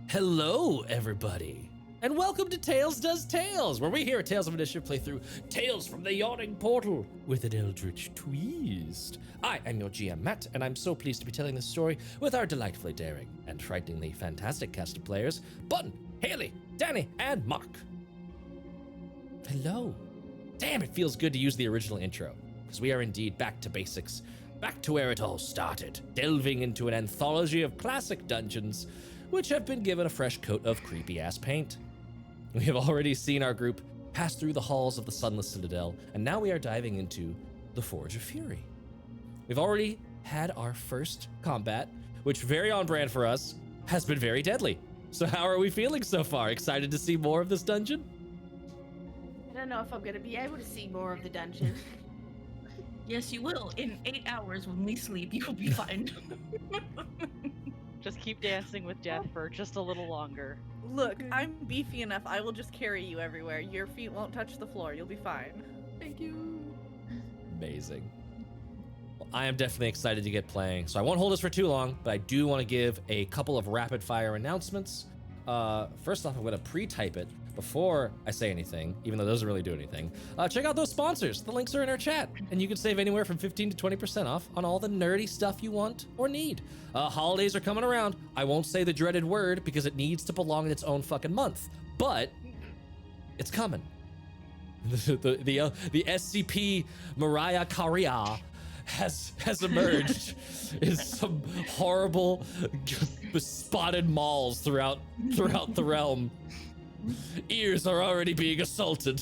Hello, everybody, and welcome to Tales Does Tales, where we here at Tales of Initiative play through Tales from the Yawning Portal with an eldritch twist. I am your GM, Matt, and I'm so pleased to be telling this story with our delightfully daring and frighteningly fantastic cast of players, Button, Haley, Danny, and Mark. Hello. Damn, it feels good to use the original intro, because we are indeed back to basics, back to where it all started, delving into an anthology of classic dungeons which have been given a fresh coat of creepy-ass paint. We have already seen our group pass through the halls of the Sunless Citadel, and now we are diving into the Forge of Fury. We've already had our first combat, which, very on brand for us, has been very deadly. So how are we feeling so far? Excited to see more of this dungeon? I don't know if I'm gonna be able to see more of the dungeon. Yes, you will. In 8 hours when we sleep, you'll be fine. Just keep dancing with death for just a little longer. Look, I'm beefy enough. I will just carry you everywhere. Your feet won't touch the floor. You'll be fine. Thank you. Amazing. Well, I am definitely excited to get playing, so I won't hold us for too long, but I do want to give a couple of rapid fire announcements. First off, I'm going to pre-type it before I say anything, even though it doesn't really do anything. Check out those sponsors. The links are in our chat, and you can save anywhere from 15 to 20% off on all the nerdy stuff you want or need. Holidays are coming around. I won't say the dreaded word because it needs to belong in its own fucking month, but it's coming. The SCP Mariah Carey has emerged in some horrible bespotted malls throughout the realm. Ears are already being assaulted.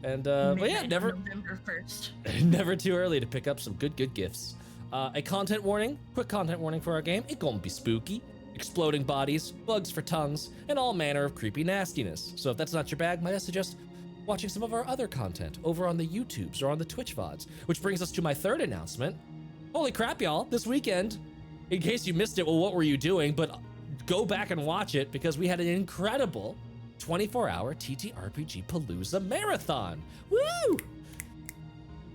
And but yeah, November 1st. Never too early to pick up some good gifts. A content warning, quick content warning for our game. It gonna be spooky. Exploding bodies, bugs for tongues, and all manner of creepy nastiness. So if that's not your bag, might I suggest watching some of our other content over on the YouTubes or on the Twitch VODs, which brings us to my third announcement. Holy crap, y'all, this weekend, in case you missed it, well, what were you doing? But go back and watch it because we had an incredible 24-hour TTRPG Palooza marathon. Woo!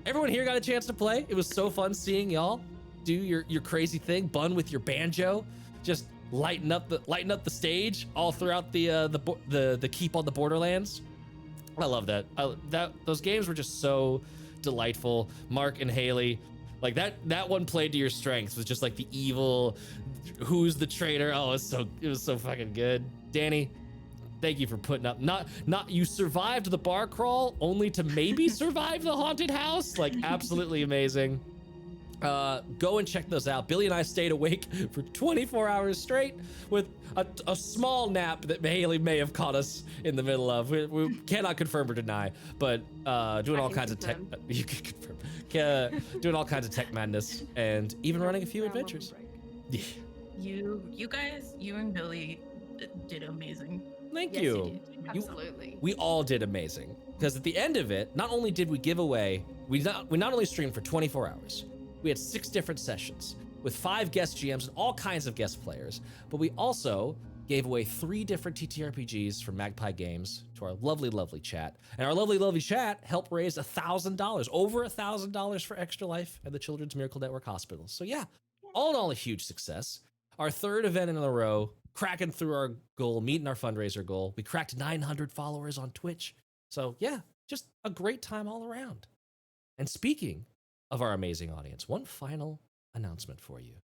Everyone here got a chance to play. It was so fun seeing y'all do your crazy thing, Bun with your banjo, just lighten up the stage all throughout the keep on the Borderlands. I love that. Those games were just so delightful. Mark and Haley, like that one played to your strengths, was just like the evil, who's the traitor? Oh, it was so fucking good. Danny, thank you for putting up. Not you survived the bar crawl only to maybe survive the haunted house. Like absolutely amazing. Go and check those out. Billy and I stayed awake for 24 hours straight with a small nap that Haley may have caught us in the middle of. We cannot confirm or deny, but doing all kinds of tech. You can confirm. Doing all kinds of tech madness and even running a few adventures. Yeah. You guys, you and Billy did amazing. Thank Yes, you. you did. Absolutely. We all did amazing because at the end of it, not only did we give away, we not only streamed for 24 hours. We had 6 different sessions with 5 guest GMs and all kinds of guest players, but we also gave away 3 different TTRPGs from Magpie Games to our lovely, lovely chat. And our lovely, lovely chat helped raise $1,000, over $1,000 for Extra Life and the Children's Miracle Network Hospitals. So yeah, all in all, a huge success. Our third event in a row cracking through our goal, meeting our fundraiser goal. We cracked 900 followers on Twitch. So yeah, just a great time all around. And speaking of our amazing audience, one final announcement for you.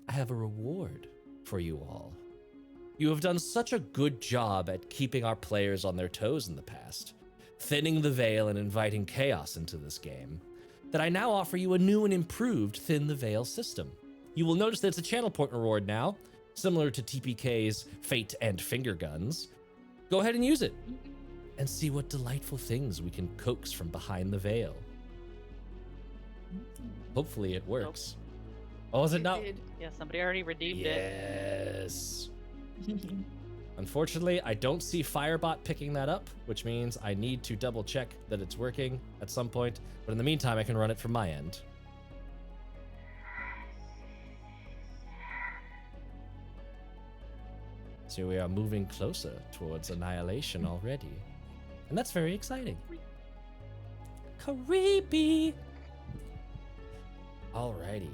I have a reward for you all. You have done such a good job at keeping our players on their toes in the past, thinning the veil and inviting chaos into this game, that I now offer you a new and improved Thin the Veil system. You will notice that it's a channel point reward now, similar to TPK's Fate and Finger Guns. Go ahead and use it, and see what delightful things we can coax from behind the veil. Hopefully it works. Oh, is it not? Did. Yeah, somebody already redeemed it. Yes. Unfortunately, I don't see Firebot picking that up, which means I need to double check that it's working at some point. But in the meantime, I can run it from my end. So we are moving closer towards annihilation already. And that's very exciting. Creepy. Alrighty.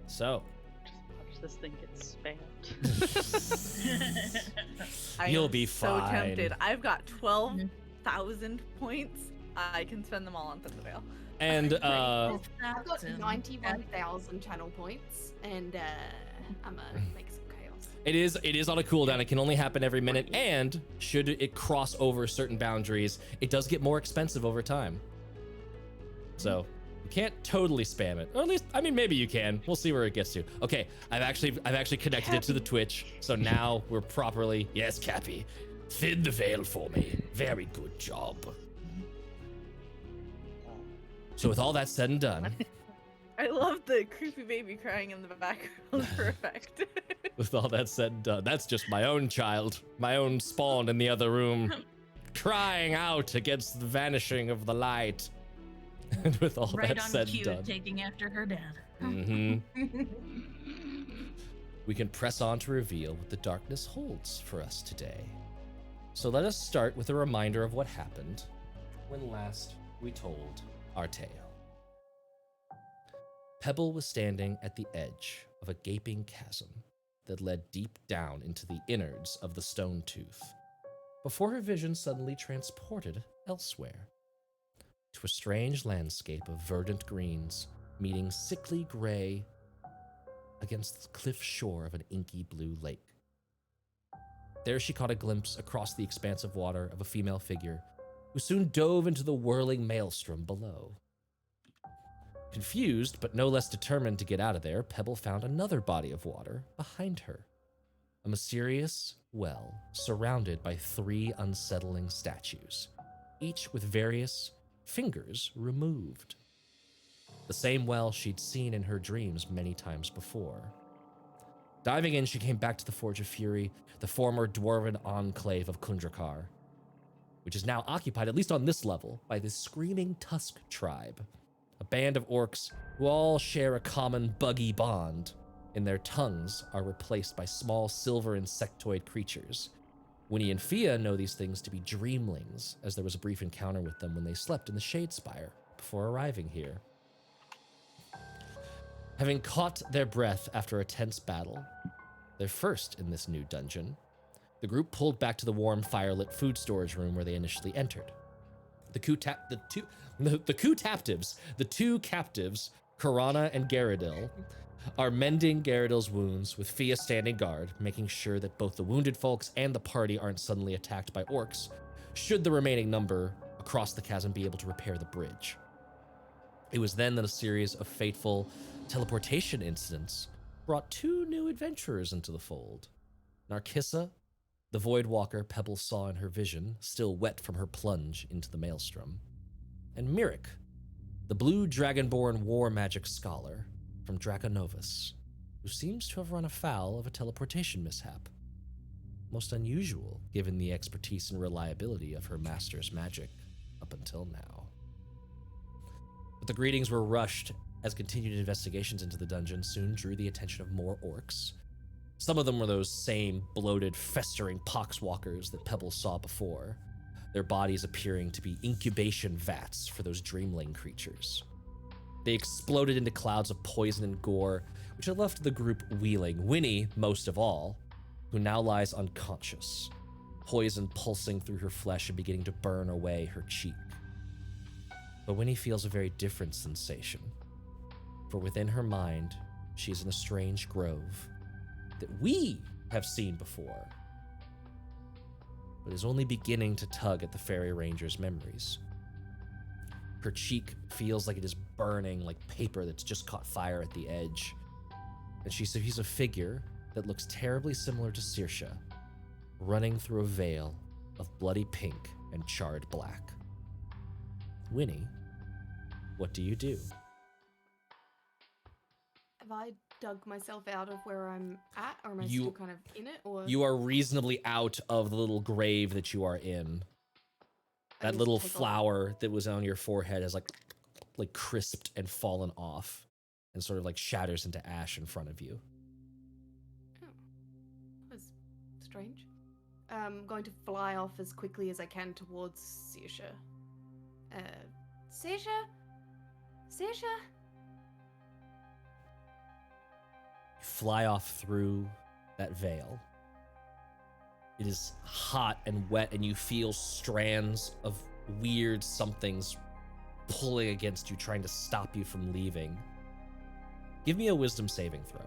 So, Watch this thing get spammed. You'll am be so fine. tempted. I've got 12,000 points. I can spend them all on Thin the Veil. And I've got 91,000 channel points, and I'm gonna make some chaos. it is on a cooldown. It can only happen every minute, and should it cross over certain boundaries, it does get more expensive over time. So you can't totally spam it, or at least, I mean, maybe you can. We'll see where it gets to. Okay, I've actually connected it to the Twitch, so now we're properly. Yes, Cappy, thin the veil for me. Very good job. So with all that said and done, I love the creepy baby crying in the background for effect. with all that said and done, that's just my own child, my own spawn in the other room, crying out against the vanishing of the light. And with all Right that on said cue, and done, taking after her dad. we can press on to reveal what the darkness holds for us today. So let us start with a reminder of what happened when last we told our tale. Pebble was standing at the edge of a gaping chasm that led deep down into the innards of the stone tooth, before her vision suddenly transported elsewhere, to a strange landscape of verdant greens meeting sickly gray against the cliff shore of an inky blue lake. There she caught a glimpse across the expanse of water of a female figure who soon dove into the whirling maelstrom below. Confused, but no less determined to get out of there, Pebble found another body of water behind her. A mysterious well surrounded by 3 unsettling statues, each with various fingers removed. The same well she'd seen in her dreams many times before. Diving in, she came back to the Forge of Fury, the former dwarven enclave of Kundrakar, which is now occupied, at least on this level, by the Screaming Tusk tribe, a band of orcs who all share a common buggy bond, and their tongues are replaced by small silver insectoid creatures. Winnie and Fia know these things to be dreamlings, as there was a brief encounter with them when they slept in the Shadespire before arriving here. Having caught their breath after a tense battle, their first in this new dungeon, the group pulled back to the warm, firelit food storage room where they initially entered. The two captives, Karana and Garadil, are mending Garadil's wounds, with Fia standing guard, making sure that both the wounded folks and the party aren't suddenly attacked by orcs, should the remaining number across the chasm be able to repair the bridge. It was then that a series of fateful teleportation incidents brought 2 new adventurers into the fold. Narkissa, the Void Walker Pebble saw in her vision, still wet from her plunge into the maelstrom, and Myrick, the blue dragonborn war magic scholar from Draconovus, who seems to have run afoul of a teleportation mishap. Most unusual, given the expertise and reliability of her master's magic up until now. But the greetings were rushed, as continued investigations into the dungeon soon drew the attention of more orcs. Some of them were those same bloated, festering poxwalkers that Pebble saw before, their bodies appearing to be incubation vats for those dreamling creatures. They exploded into clouds of poison and gore, which had left the group wheeling, Winnie most of all, who now lies unconscious, poison pulsing through her flesh and beginning to burn away her cheek. But Winnie feels a very different sensation, for within her mind, she's in a strange grove that we have seen before, but is only beginning to tug at the fairy ranger's memories. Her cheek feels like it is burning like paper that's just caught fire at the edge, and she sees a figure that looks terribly similar to Saoirse, running through a veil of bloody pink and charred black. Winnie, what do you do? Have I dug myself out of where I'm at, or am I You- still kind of in it? Or You are reasonably out of the little grave that you are in. I That just little take a- flower that was on your forehead has like crisped and fallen off and sort of like shatters into ash in front of you. That's strange. I'm going to fly off as quickly as I can towards Saoirse. Saoirse? Saoirse? You fly off through that veil. It is hot and wet, and you feel strands of weird somethings pulling against you, trying to stop you from leaving. Give me a wisdom saving throw.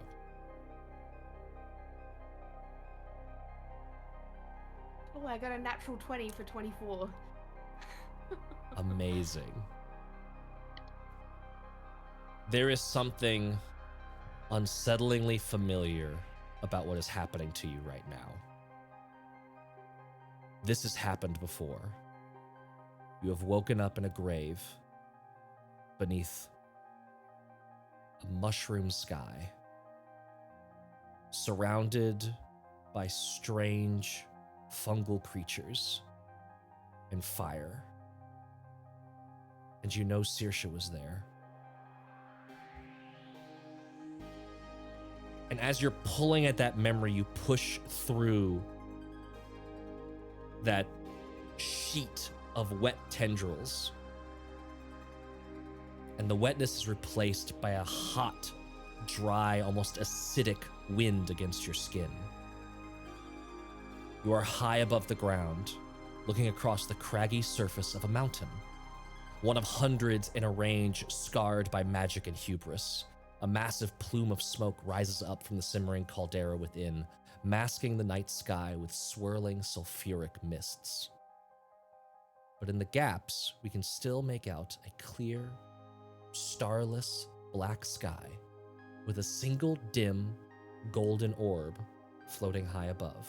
Oh, I got a natural 20 for 24. Amazing. There is something unsettlingly familiar about what is happening to you right now. This has happened before. You have woken up in a grave beneath a mushroom sky, surrounded by strange fungal creatures and fire. And you know Saoirse was there. And as you're pulling at that memory, you push through that sheet of wet tendrils. And the wetness is replaced by a hot, dry, almost acidic wind against your skin. You are high above the ground, looking across the craggy surface of a mountain. One of hundreds in a range scarred by magic and hubris. A massive plume of smoke rises up from the simmering caldera within, masking the night sky with swirling sulfuric mists. But in the gaps, we can still make out a clear, starless black sky with a single dim golden orb floating high above.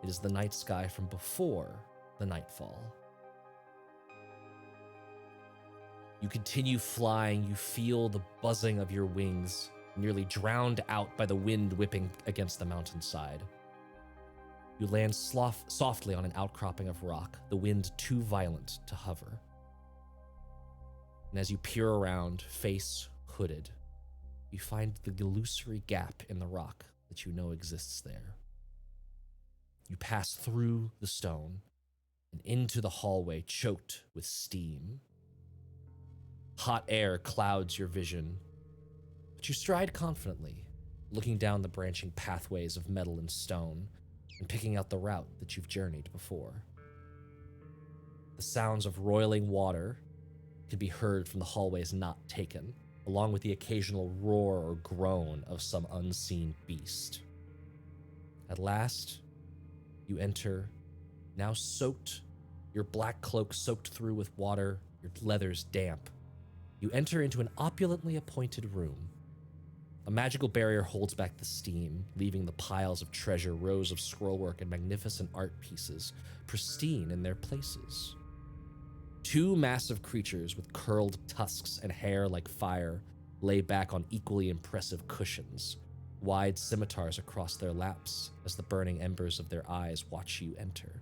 It is the night sky from before the nightfall. You continue flying, you feel the buzzing of your wings, nearly drowned out by the wind whipping against the mountainside. You land softly on an outcropping of rock, the wind too violent to hover. And as you peer around, face hooded, you find the illusory gap in the rock that you know exists there. You pass through the stone and into the hallway choked with steam. Hot air clouds your vision, but you stride confidently, looking down the branching pathways of metal and stone and picking out the route that you've journeyed before. The sounds of roiling water can be heard from the hallways not taken, along with the occasional roar or groan of some unseen beast. At last, you enter, now soaked, your black cloak soaked through with water, your leathers damp. You enter into an opulently appointed room. A magical barrier holds back the steam, leaving the piles of treasure, rows of scrollwork, and magnificent art pieces pristine in their places. Two massive creatures with curled tusks and hair like fire lay back on equally impressive cushions, wide scimitars across their laps as the burning embers of their eyes watch you enter.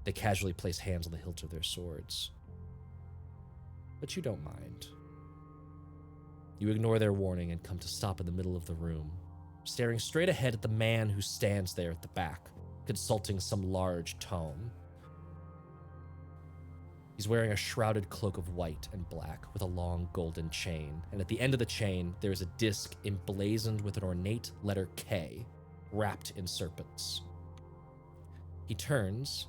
They casually place hands on the hilt of their swords. But you don't mind. You ignore their warning and come to stop in the middle of the room, staring straight ahead at the man who stands there at the back, consulting some large tome. He's wearing a shrouded cloak of white and black with a long golden chain, and at the end of the chain, there is a disc emblazoned with an ornate letter K, wrapped in serpents. He turns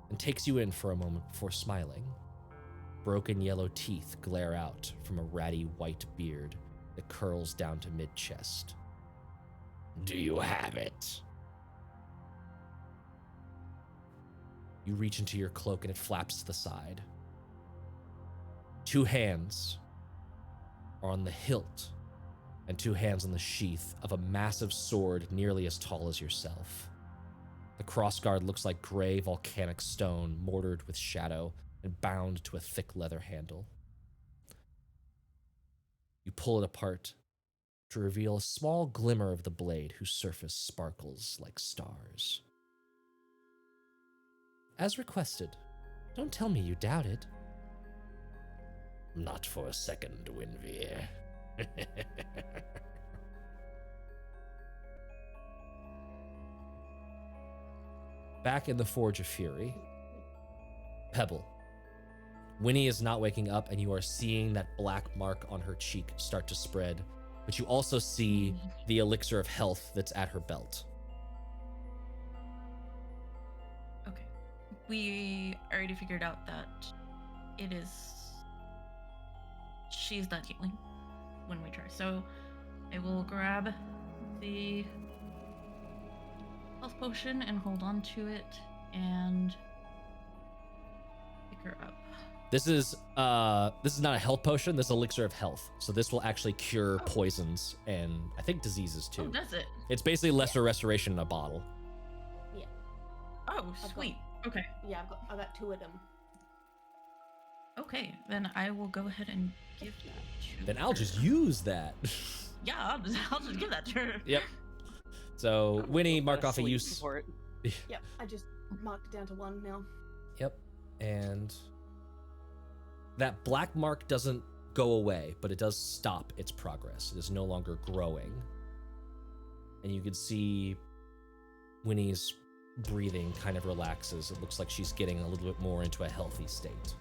and takes you in for a moment before smiling. Broken yellow teeth glare out from a ratty white beard that curls down to mid-chest. Do you have it? You reach into your cloak and it flaps to the side. 2 hands are on the hilt and 2 hands on the sheath of a massive sword nearly as tall as yourself. The crossguard looks like gray volcanic stone mortared with shadow and bound to a thick leather handle. You pull it apart to reveal a small glimmer of the blade whose surface sparkles like stars. As requested, don't tell me you doubted. Not for a second, Winveer. Back in the Forge of Fury, Pebble. Winnie is not waking up, and you are seeing that black mark on her cheek start to spread, but you also see the elixir of health that's at her belt. Okay. We already figured out that it is... she's not healing when we try. So I will grab the health potion and hold on to it and pick her up. This is not a health potion. This is elixir of health. So this will actually cure poisons and I think diseases too. Oh, does it? It's basically lesser restoration in a bottle. Yeah. Oh, sweet. Okay. Yeah, I've got 2 of them. Okay, then I will go ahead and give that to Then I'll her. just use that. Yeah, I'll just give that to her. Yep. So Winnie, mark off a Sleep use. support. Yep, I just marked it down to 1 now. Yep. And that black mark doesn't go away, but it does stop its progress. It is no longer growing. And you can see Winnie's breathing kind of relaxes. It looks like she's getting a little bit more into a healthy state.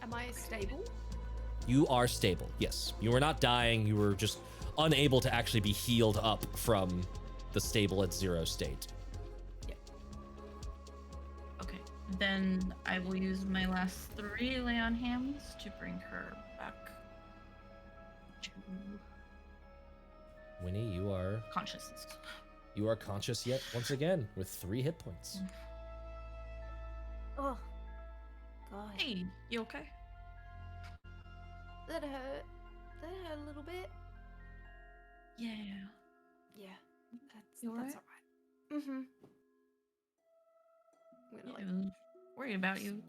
Am I stable? You are stable, yes. You were not dying. You were just unable to actually be healed up from the stable at 0 state. Okay, then I will use my last 3 lay on hands to bring her back to Winnie, you are consciousness. conscious yet once again with 3 hit points. Oh, God. Hey, you okay? That hurt. That hurt a little bit. Yeah. Yeah, that's You alright. Mm-hmm. I'm gonna I was worried about you.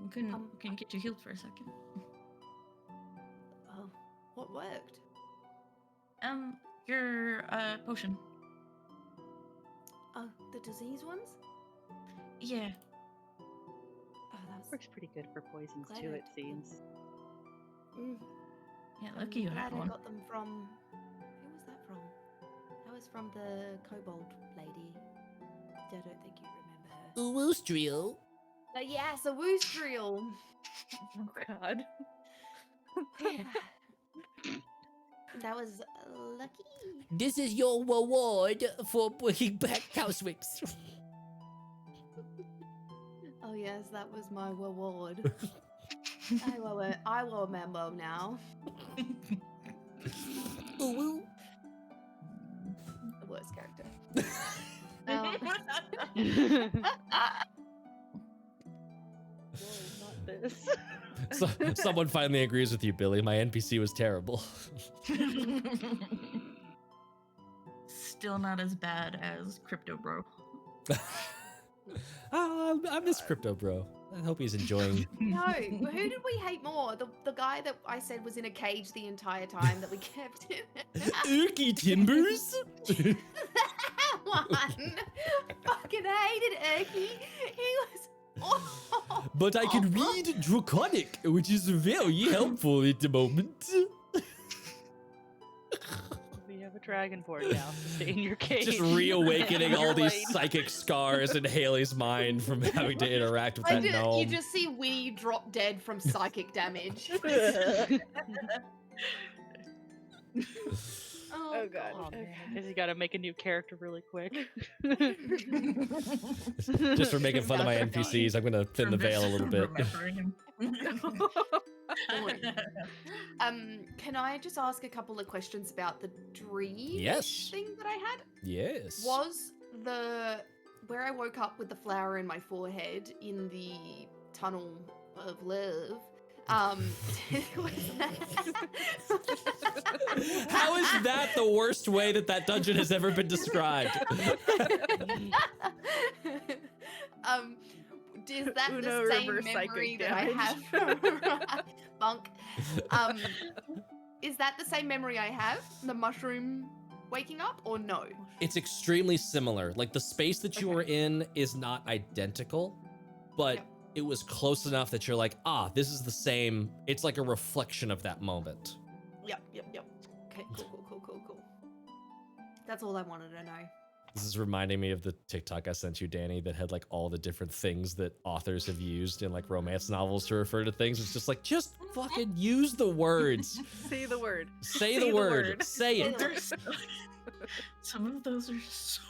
We couldn't Um, get you healed for a second. oh, what worked? Your potion. Oh, the disease ones? Yeah. Oh, that was... Works pretty good for poisons Glad too, I it took them. seems. Yeah, lucky you I'm had glad I one. got them from... Who was that from? That was from the kobold lady. I don't think you remember her. Woostriel. Yes, a Woostriel. Oh God. That was lucky. This is your reward for bringing back Cowswicks. Oh yes, that was my reward. I will remember now. Ooh. The worst character. Not this. So, someone finally agrees with you, Billy. My NPC was terrible. Still not as bad as Crypto Bro. I miss Crypto Bro. I hope he's enjoying. No, who did we hate more? The guy that I said was in a cage the entire time that we kept in. Urky Timbers? That one. Fucking hated Erky. He was awful. But I can read Draconic, which is very helpful at the moment. We have have a dragonborn now. Stay in your cage. Just reawakening all these Lane. psychic scars in Haley's mind from having to interact with that gnome. You just see Winnie drop dead from psychic damage. Oh god. Oh, man. Okay. Guess you gotta make a new character really quick. Just for making fun of my NPCs, I'm gonna thin the veil a little bit. Can I just ask a couple of questions about the dream Yes. thing that I had? Yes. Was the where I woke up with the flower in my forehead in the tunnel of love? Was How is that the worst way that dungeon has ever been described? Is that Uno the same reverse psychic memory that I damage. have? Bunk. Is that the same memory I have? The mushroom waking up, or no? It's extremely similar. Like the space that you Okay. were in is not identical, but Yep. it was close enough that you're like, ah, this is the same. It's like a reflection of that moment. Yep. Okay, cool. That's all I wanted to know. This is reminding me of the TikTok I sent you, Danny, that had like all the different things that authors have used in like romance novels to refer to things. It's just like, just fucking use the words. Say the word. Say the word. Say it. There's- Some of those are so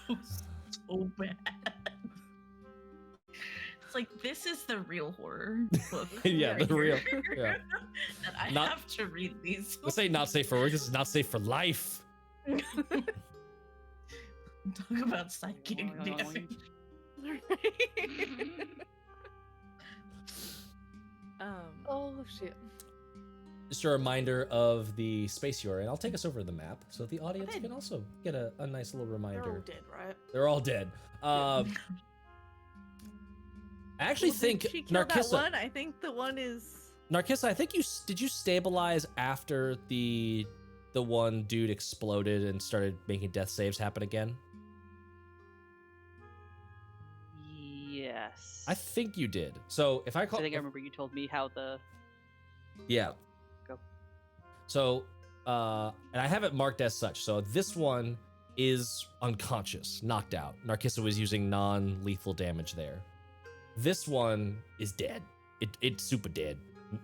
bad. It's like, this is the real horror book. Yeah, right the real- here. yeah. That I Not- have to read these. This ain't not safe for work. This is not safe for life. Talk about psychic damage. Oh shit. Just a reminder of the space you're in. I'll take us over to the map so the audience ahead. can also get a nice little They're all reminder. dead, right? They're all dead. I actually Well, think did she kill that Narkissa. one? I think the one is. Narkissa, I think did you stabilize after the one dude exploded and started making death saves happen again? Yes. I think you did. So if I call, I think I remember you told me how the. yeah. Go. So, and I have it marked as such. So this one is unconscious, knocked out. Narkissa was using non-lethal damage there. This one is dead. It's super dead.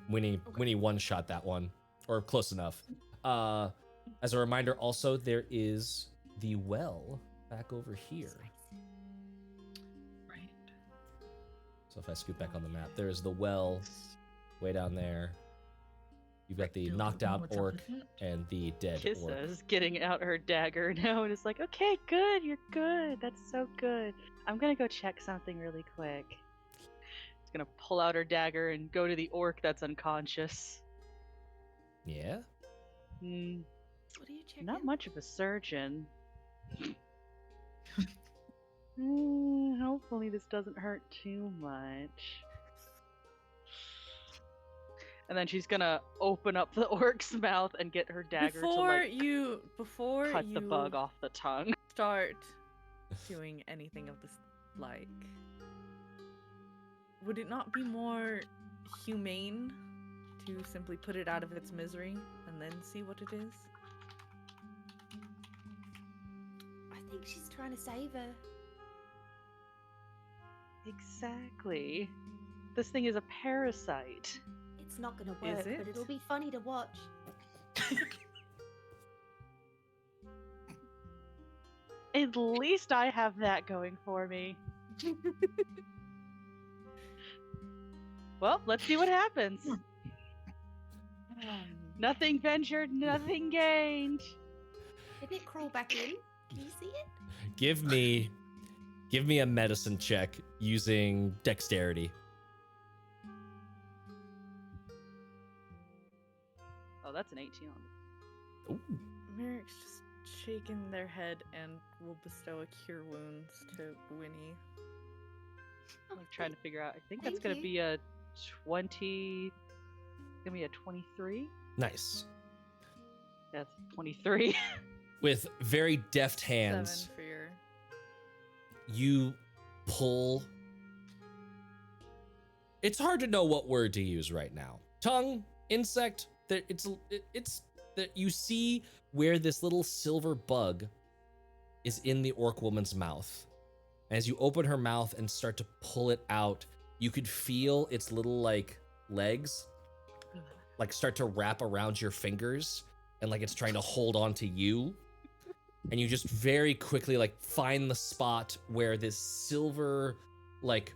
Winnie one-shot that one, or close enough. As a reminder, also there is the well back over here. Right. So if I scoot back on the map, there's the well way down there. You've got the Still knocked don't know out what's up orc with it. and the dead Kissa orc. is getting out her dagger now, and it's like, okay, good, you're good. That's so good. I'm gonna go check something really quick. She's gonna pull out her dagger and go to the orc that's unconscious. Yeah? Hmm, What are you checking? not much of a surgeon. Hopefully this doesn't hurt too much. And then she's gonna open up the orc's mouth and get her dagger Before to you cut the bug off the tongue. start doing anything of this like, would it not be more humane to simply put it out of its misery and then see what it is? I think she's trying to save her. Exactly. This thing is a parasite. It's not gonna Is work, it? but it'll be funny to watch. At least I have that going for me. Well, let's see what happens. Nothing ventured, nothing gained. Did it crawl back in? Can you see it? Give me a medicine check using dexterity. Oh, that's an 18 on Ooh. Merrick's just shaking their head and will bestow a cure wounds to Winnie. I'm trying to figure out. I think that's Thank gonna you. be a 20. Gonna be a 23. Nice. That's 23. With very deft hands, 7 for your. you pull. It's hard to know what word to use right now. Tongue, insect. It's that you see where this little silver bug is in the orc woman's mouth. As you open her mouth and start to pull it out, you could feel its little like legs like start to wrap around your fingers and like it's trying to hold on to you. And you just very quickly like find the spot where this silver like,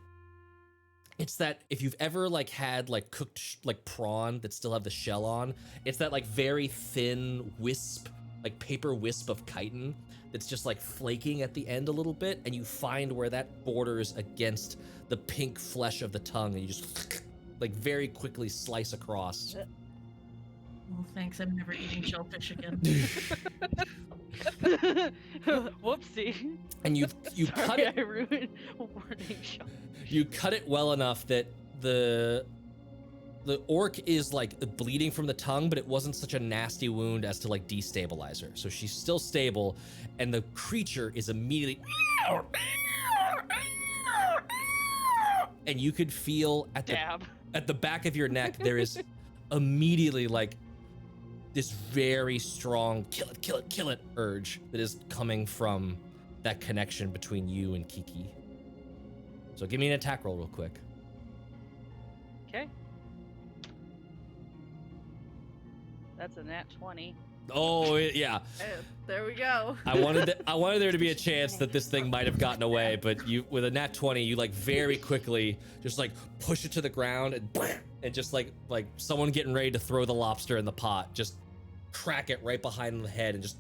it's that if you've ever like had like cooked like prawn that still have the shell on, it's that like very thin wisp, like paper wisp of chitin that's just like flaking at the end a little bit, and you find where that borders against the pink flesh of the tongue, and you just like very quickly slice across. Well, thanks. I'm never eating shellfish again. Whoopsie. And you Sorry, cut it. I ruined warning shot. You cut it well enough that the orc is like bleeding from the tongue, but it wasn't such a nasty wound as to like destabilize her. So she's still stable, and the creature is immediately, and you could feel at the back of your neck there is immediately like this very strong kill it, kill it, kill it urge that is coming from that connection between you and Kiki. So give me an attack roll real quick. Okay. That's a nat 20. Oh yeah, There we go. I wanted there to be a chance that this thing might have gotten away, but you with a nat 20, you like very quickly just like push it to the ground and just like someone getting ready to throw the lobster in the pot, just crack it right behind the head and just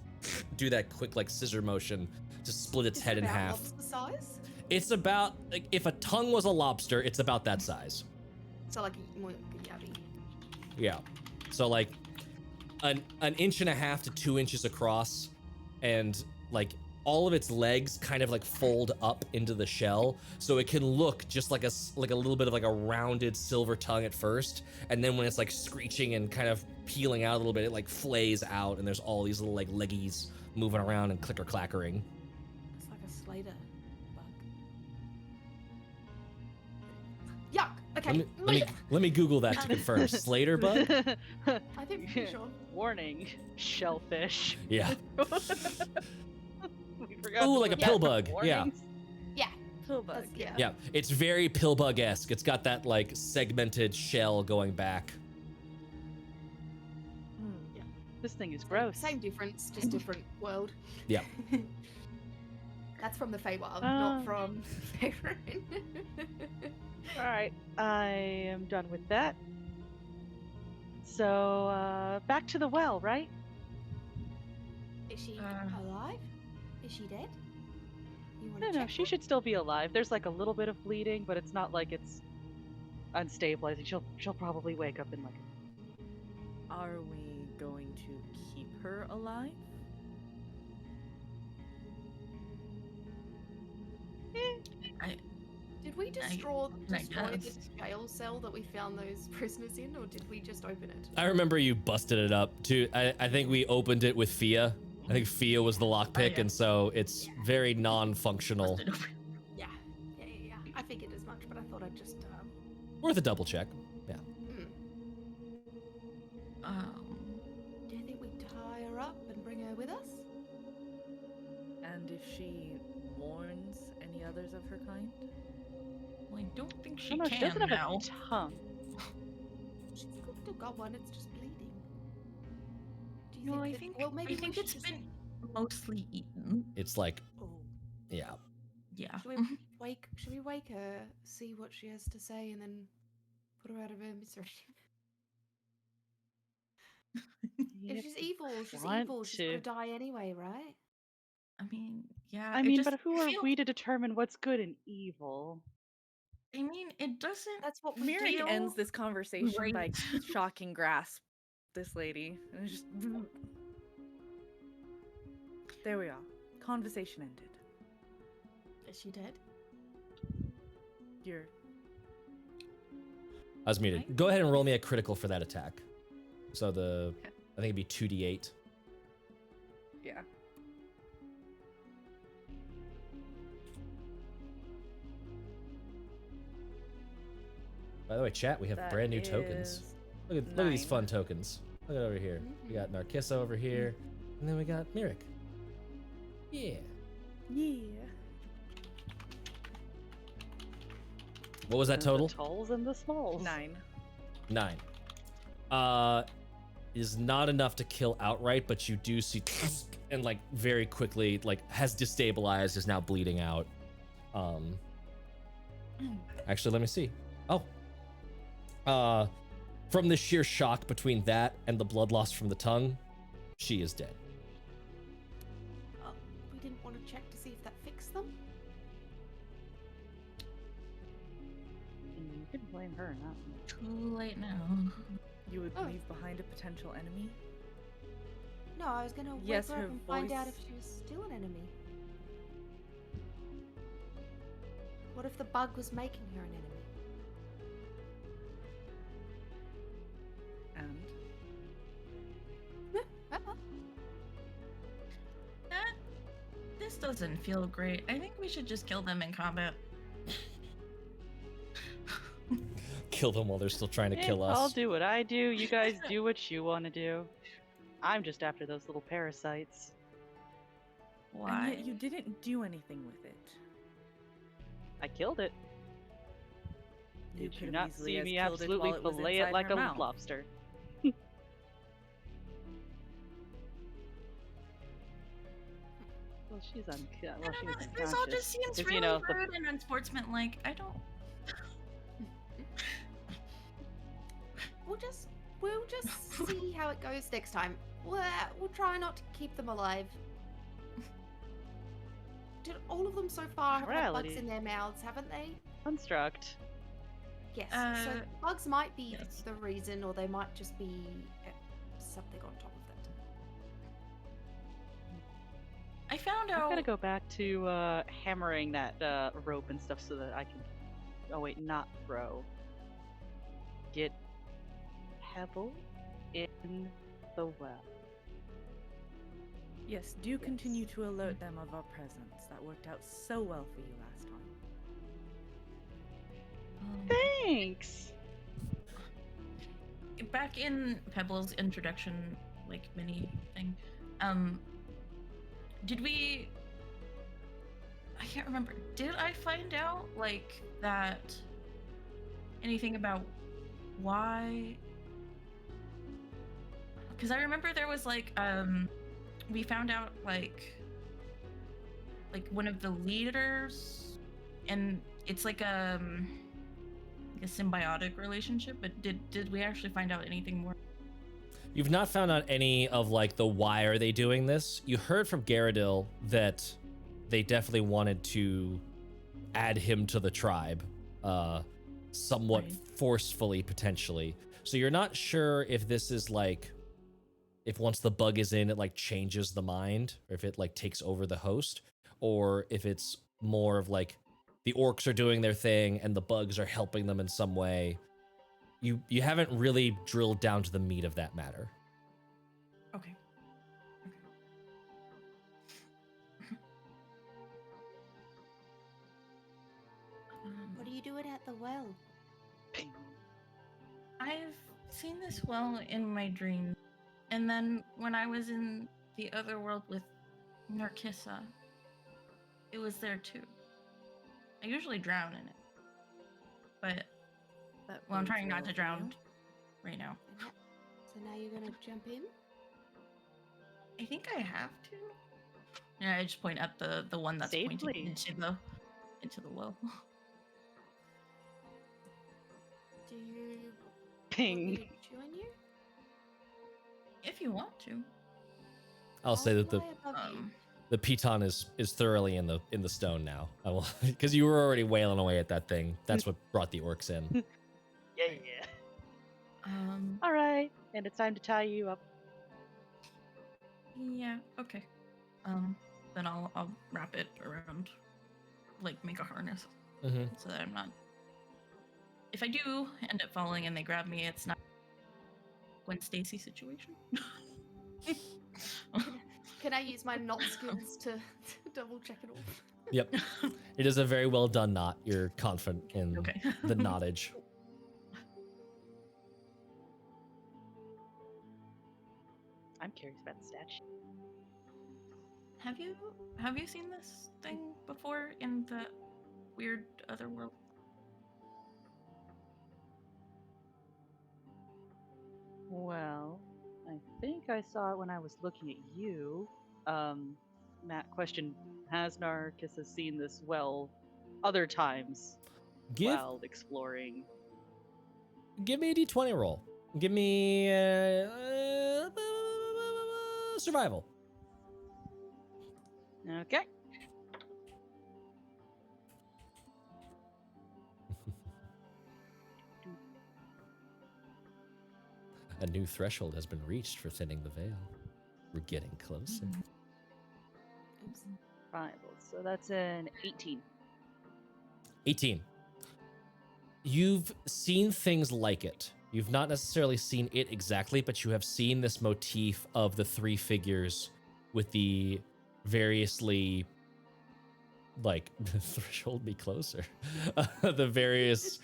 do that quick like scissor motion to split its head in half. Lobster size? It's about like if a tongue was a lobster, it's about that size. So like more yabby. Yeah. So like an inch and a half to 2 inches across, and like all of its legs kind of like fold up into the shell, so it can look just like a little bit of like a rounded silver tongue at first, and then when it's like screeching and kind of peeling out a little bit, it like flays out, and there's all these little like leggies moving around and clicker clackering. It's like a Slater bug. Yuck. Okay. Let me Google that to confirm. Slater bug? I think pretty sure. Warning, shellfish. Yeah. We forgot Ooh, to like a look at pill the bug. Yeah. warnings. Yeah. Pill bug. That's, yeah. Yeah. It's very pill bug-esque. It's got that like segmented shell going back. This thing is gross. Same difference, just different world. Yeah. That's from the Feywild, not from Faerun. Alright, I am done with that. So, back to the well, right? Is she Uh. alive? Is she dead? You want No, to no, check she her? should still be alive. There's like a little bit of bleeding, but it's not like it's unstabilizing. She'll probably wake up in like Are we going to keep her alive? Did we destroy the guess. jail cell that we found those prisoners in, or did we just open it? I remember you busted it up too. I think we opened it with Fia. I think Fia was the lockpick, yeah. and so it's very non-functional. Yeah. I figured as much, but I thought I'd just Worth a double check. Yeah. Do you think we tie her up and bring her with us? And if she warns any others of her kind? Well, I don't think she Oh no, can she doesn't have now. a tongue. She's still got one. It's just bleeding. Do you No, I that- think Well, maybe I think we it's should been mostly eaten. It's like, Oh. yeah. Yeah. Should we wake her, see what she has to say, and then put her out of her misery? If she's evil, she's want evil. She's to. gonna die anyway, right? I mean, yeah. I it mean, just but who are feel- we to determine what's good and evil? I mean, it doesn't. That's what we Mary do. ends this conversation by Right. shocking grasp this lady. And it's just there we are. Conversation ended. Is she dead? You're I was muted. Go ahead and roll me a critical for that attack. So I think it'd be 2d8. yeah. By the way, chat, we have That brand new tokens. is Look at these 9. fun tokens. Look at over here. We got Narkissa over here. And then we got Mirik. Yeah. Yeah. What was that The total? talls and the smalls. 9. 9. Is not enough to kill outright, but you do see and like very quickly like has destabilized, is now bleeding out. Actually, let me see. Oh. From the sheer shock between that and the blood loss from the tongue, she is dead. We didn't want to check to see if that fixed them. You can blame her, not me. Too late now. You would Oh. leave behind a potential enemy? No, I was gonna Yes, wake her her up and find out if voice- she was still an enemy. What if the bug was making her an enemy? And? This doesn't feel great. I think we should just kill them in combat. Kill them while they're still trying to kill us. I'll do what I do. You guys do what you want to do. I'm just after those little parasites. Why? And yet you didn't do anything with it. I killed it. You Did you could not have easily see as me killed it absolutely while it was fillet it inside like her a mouth. lobster? Well, she's I well, don't she know. was This all unconscious. just seems 'Cause, really you know, the- rude and unsportsmanlike. I don't. We'll just see how it goes next time. We'll try not to keep them alive. Did all of them so far have had bugs Morality. in their mouths, haven't they? Construct. Yes. So Uh, bugs might be yes. the reason, or they might just be something on top of it. I found I'm out. gonna go back to hammering that rope and stuff so that I can. Oh wait, not throw. Get Pebble in the well. Yes, do continue to alert them of our presence. That worked out so well for you last time. Thanks. Back in Pebble's introduction, like mini thing, did we? I can't remember. Did I find out like that? Anything about why? Because I remember there was like we found out like one of the leaders, and it's like a symbiotic relationship. But did we actually find out anything more? You've not found out any of like the why are they doing this. You heard from Garadil that they definitely wanted to add him to the tribe, somewhat Right. forcefully potentially. So you're not sure if this is like, if once the bug is in, it like changes the mind, or if it like takes over the host, or if it's more of like the orcs are doing their thing and the bugs are helping them in some way. You haven't really drilled down to the meat of that matter. Okay. What are you doing at the well? I've seen this well in my dreams, and then when I was in the other world with Narkissa, it was there too. I usually drown in it, but That well, I'm bodes trying not well to for drown you. right now. So now you're gonna jump in? I think I have to. Yeah, I just point at the one that's Safely. pointing into the well. Do you want me Ping. to join you? If you want to. I'll say that the fly above you. the piton is thoroughly in the stone now. I will, because you were already wailing away at that thing. That's what brought the orcs in. Yeah. All right, and it's time to tie you up. Yeah, okay. Then I'll wrap it around, like make a harness, Mm-hmm. so that I'm not. If I do end up falling and they grab me, it's not Gwen Stacy situation. Can I use my knot skills to double check it all? Yep, it is a very well done knot. You're confident in Okay. the knottage. I'm curious about the statue. Have you seen this thing before in the weird other world? Well, I think I saw it when I was looking at you. Matt, question: has Narkissa seen this well other times Give while exploring? give me a d20 roll. Give me survival. Okay. A new threshold has been reached for thinning the veil. We're getting closer. Oops. Survival. So that's an 18. 18. You've seen things like it. You've not necessarily seen it exactly, but you have seen this motif of the three figures with the variously, like, threshold me closer. The various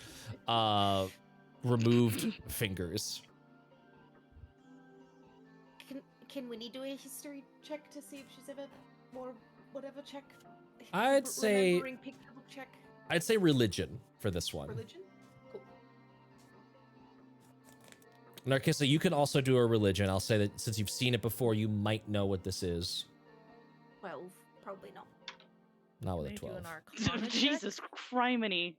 removed fingers. Can Winnie do a history check to see if she's ever more whatever check? I'd say- Remembering picture book check. I'd say religion for this one. Religion. Cool. Narkissa, you can also do a religion. I'll say that since you've seen it before, you might know what this is. 12. Probably not. Not with Can a I do 12. an Arcana check? Jesus criminy.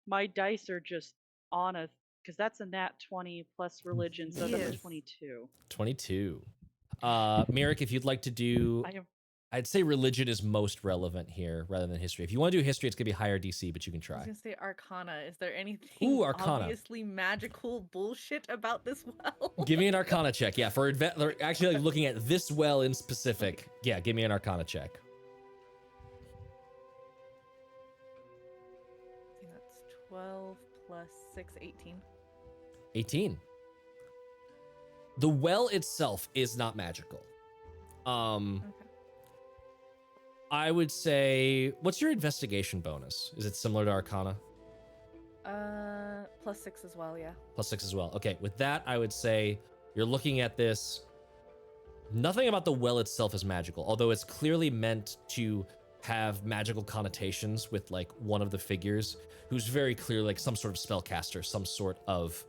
My dice are just on a, because that's a nat 20 plus religion, so that's a Yes. 22. 22. Merrick, if you'd like to do, I am I'd say religion is most relevant here rather than history. If you want to do history, it's gonna be higher DC, but you can I was try. gonna say Arcana. Is there anything Ooh, Arcana. obviously magical bullshit about this well? Give me an Arcana check. Yeah, for actually like, looking at this well in specific. Yeah, give me an Arcana check. I think that's 12 plus 6, 18. 18. The well itself is not magical. Okay. I would say, what's your investigation bonus? Is it similar to Arcana? Plus 6 as well, yeah. Plus 6 as well. Okay, with that, I would say you're looking at this. Nothing about the well itself is magical, although it's clearly meant to have magical connotations with like one of the figures who's very clearly like some sort of spellcaster, some sort of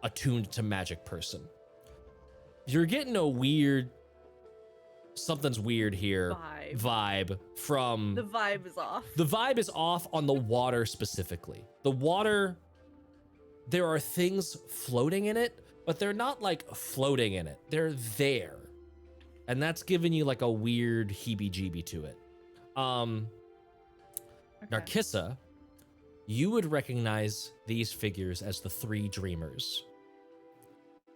attuned to magic person. You're getting a weird, something's weird here vibe from The vibe is off. the vibe is off on the water specifically. The water, there are things floating in it, but they're not like floating in it. They're there. And that's giving you like a weird heebie-jeebie to it. Okay. Narkissa, you would recognize these figures as the three dreamers.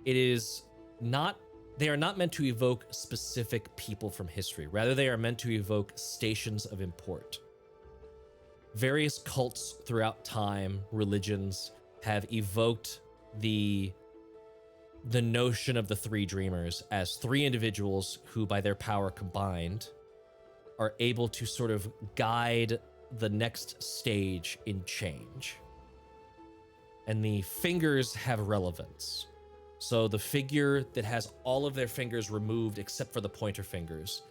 It is not, they are not meant to evoke specific people from history. Rather, they are meant to evoke stations of import. Various cults throughout time, religions, have evoked the notion of the three dreamers as three individuals who, by their power combined, are able to sort of guide the next stage in change. And the fingers have relevance. So the figure that has all of their fingers removed except for the pointer fingers,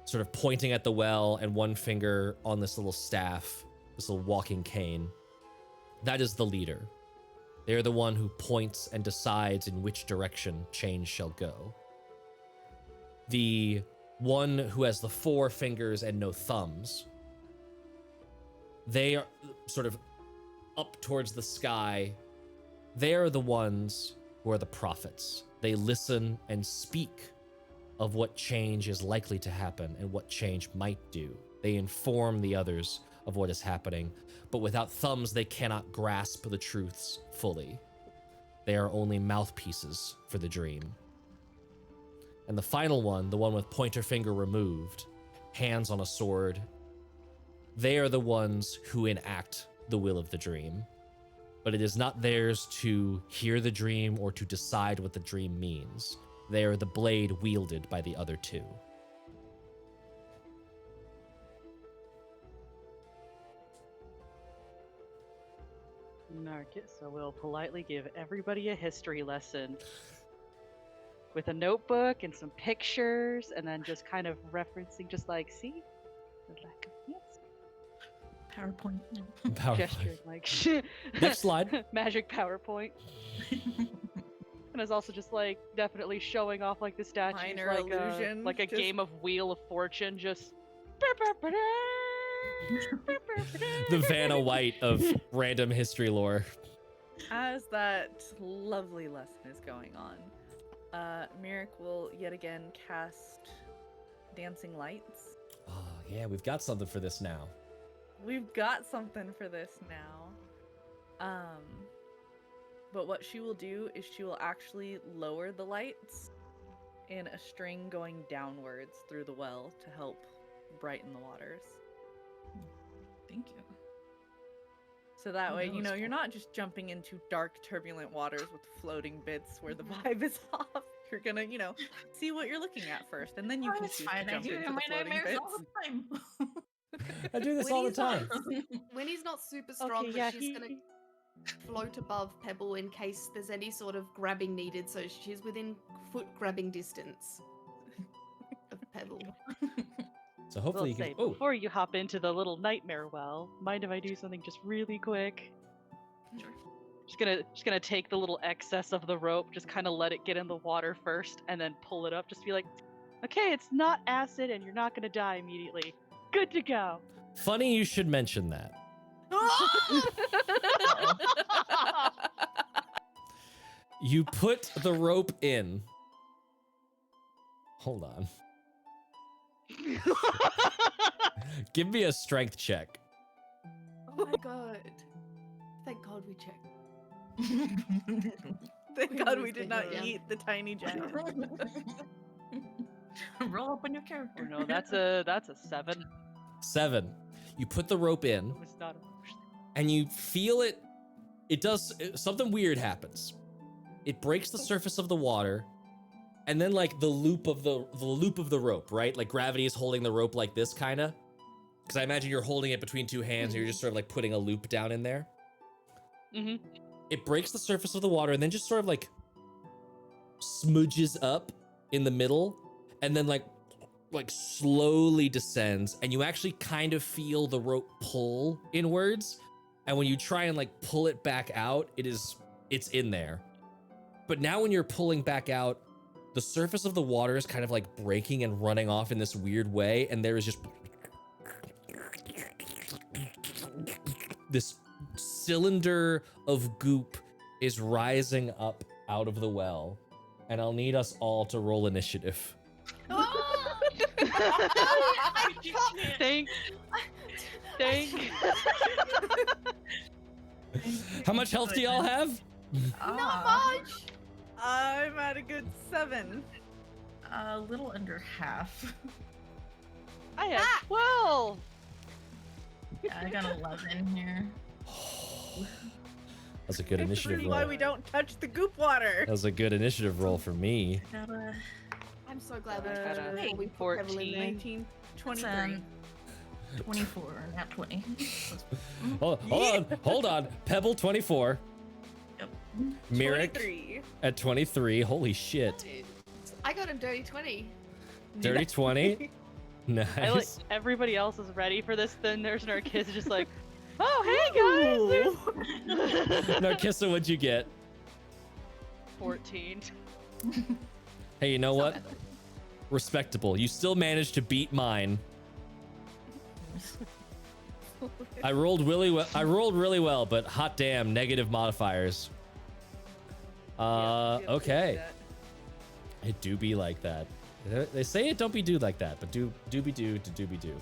sort of pointing at the well, and one finger on this little staff, this little walking cane, that is the leader. They're the one who points and decides in which direction change shall go. The one who has the four fingers and no thumbs, they are sort of up towards the sky. They are the ones who are the prophets. They listen and speak of what change is likely to happen and what change might do. They inform the others of what is happening, but without thumbs, they cannot grasp the truths fully. They are only mouthpieces for the dream. And the final one, the one with pointer finger removed, hands on a sword, they are the ones who enact the will of the dream. But it is not theirs to hear the dream or to decide what the dream means. They are the blade wielded by the other two. Narkissa will politely give everybody a history lesson. with a notebook and some pictures, and then just kind of referencing, just like, see, the lack of yes. PowerPoint. Gesturing like Next slide. magic PowerPoint. And is also just like definitely showing off like the statues, Minor illusion, like a just- game of Wheel of Fortune, just. The Vanna White of random history lore. As that lovely lesson is going on, Merrick will yet again cast Dancing Lights. Oh, yeah, we've got something for this now. We've got something for this now. But what she will do is she will actually lower the lights in a string going downwards through the well to help brighten the waters. Thank you. So that Oh, way, that you know, looks you're cool. not just jumping into dark, turbulent waters with floating bits where the vibe is off. You're gonna, you know, see what you're looking at first, and then you Oh, can it's choose fine. to I jump do it into in the my floating nightmares bits. all the time. I do this When all the he's not- time. When he's not super strong, Okay, but yeah, she's gonna float above Pebble in case there's any sort of grabbing needed, so she's within foot grabbing distance of Pebble. So Will hopefully you say, can. Oh, before you hop into the little nightmare well, mind if I do something just really quick? Sure. Just gonna take the little excess of the rope, just kind of let it get in the water first, and then pull it up. Just be like, okay, it's not acid, and you're not gonna die immediately. Good to go. funny you should mention that. You put the rope in. Hold on. Give me a strength check. Oh my god. Thank God we checked. Thank We God lose we did the not hero. eat the tiny giant. Roll up on your Oh character. no, that's a 7. 7. You put the rope in. It was not a push. And you feel it. It does something weird happens. It breaks the surface of the water, and then like the loop of the rope, right? Like gravity is holding the rope like this, kind of. Because I imagine you're holding it between two hands, and you're just sort of like putting a loop down in there. Mm-hmm. It breaks the surface of the water, and then just sort of like smudges up in the middle, and then like slowly descends, and you actually kind of feel the rope pull inwards. And when you try and like pull it back out, it's in there. But now when you're pulling back out, the surface of the water is kind of like breaking and running off in this weird way, and there is just this cylinder of goop is rising up out of the well, and I'll need us all to roll initiative. Thank. How much health do y'all have? Not much! I'm at a good 7. A little under half. I have 12. Yeah, I got 11 here. That's a good This initiative is why roll. we don't touch the goop water. That was a good initiative roll for me. Got a I'm so glad we Uh, touched it before we put Pebble in 14. there. 19, 23. 24, not 20. Hold on. Pebble 24. Yep. Merrick 23. at 23. Holy shit. I got a dirty 20. Dirty 20. Nice. I like everybody else is ready for this. Then there's Narkissa just like, oh hey guys. Narkissa, what'd you get? 14. Hey, you know what? Respectable. You still managed to beat mine. I rolled really well, but hot damn, negative modifiers. Yeah, Okay. that. It do be like that. They say it don't be do like that, but do be do to do be do.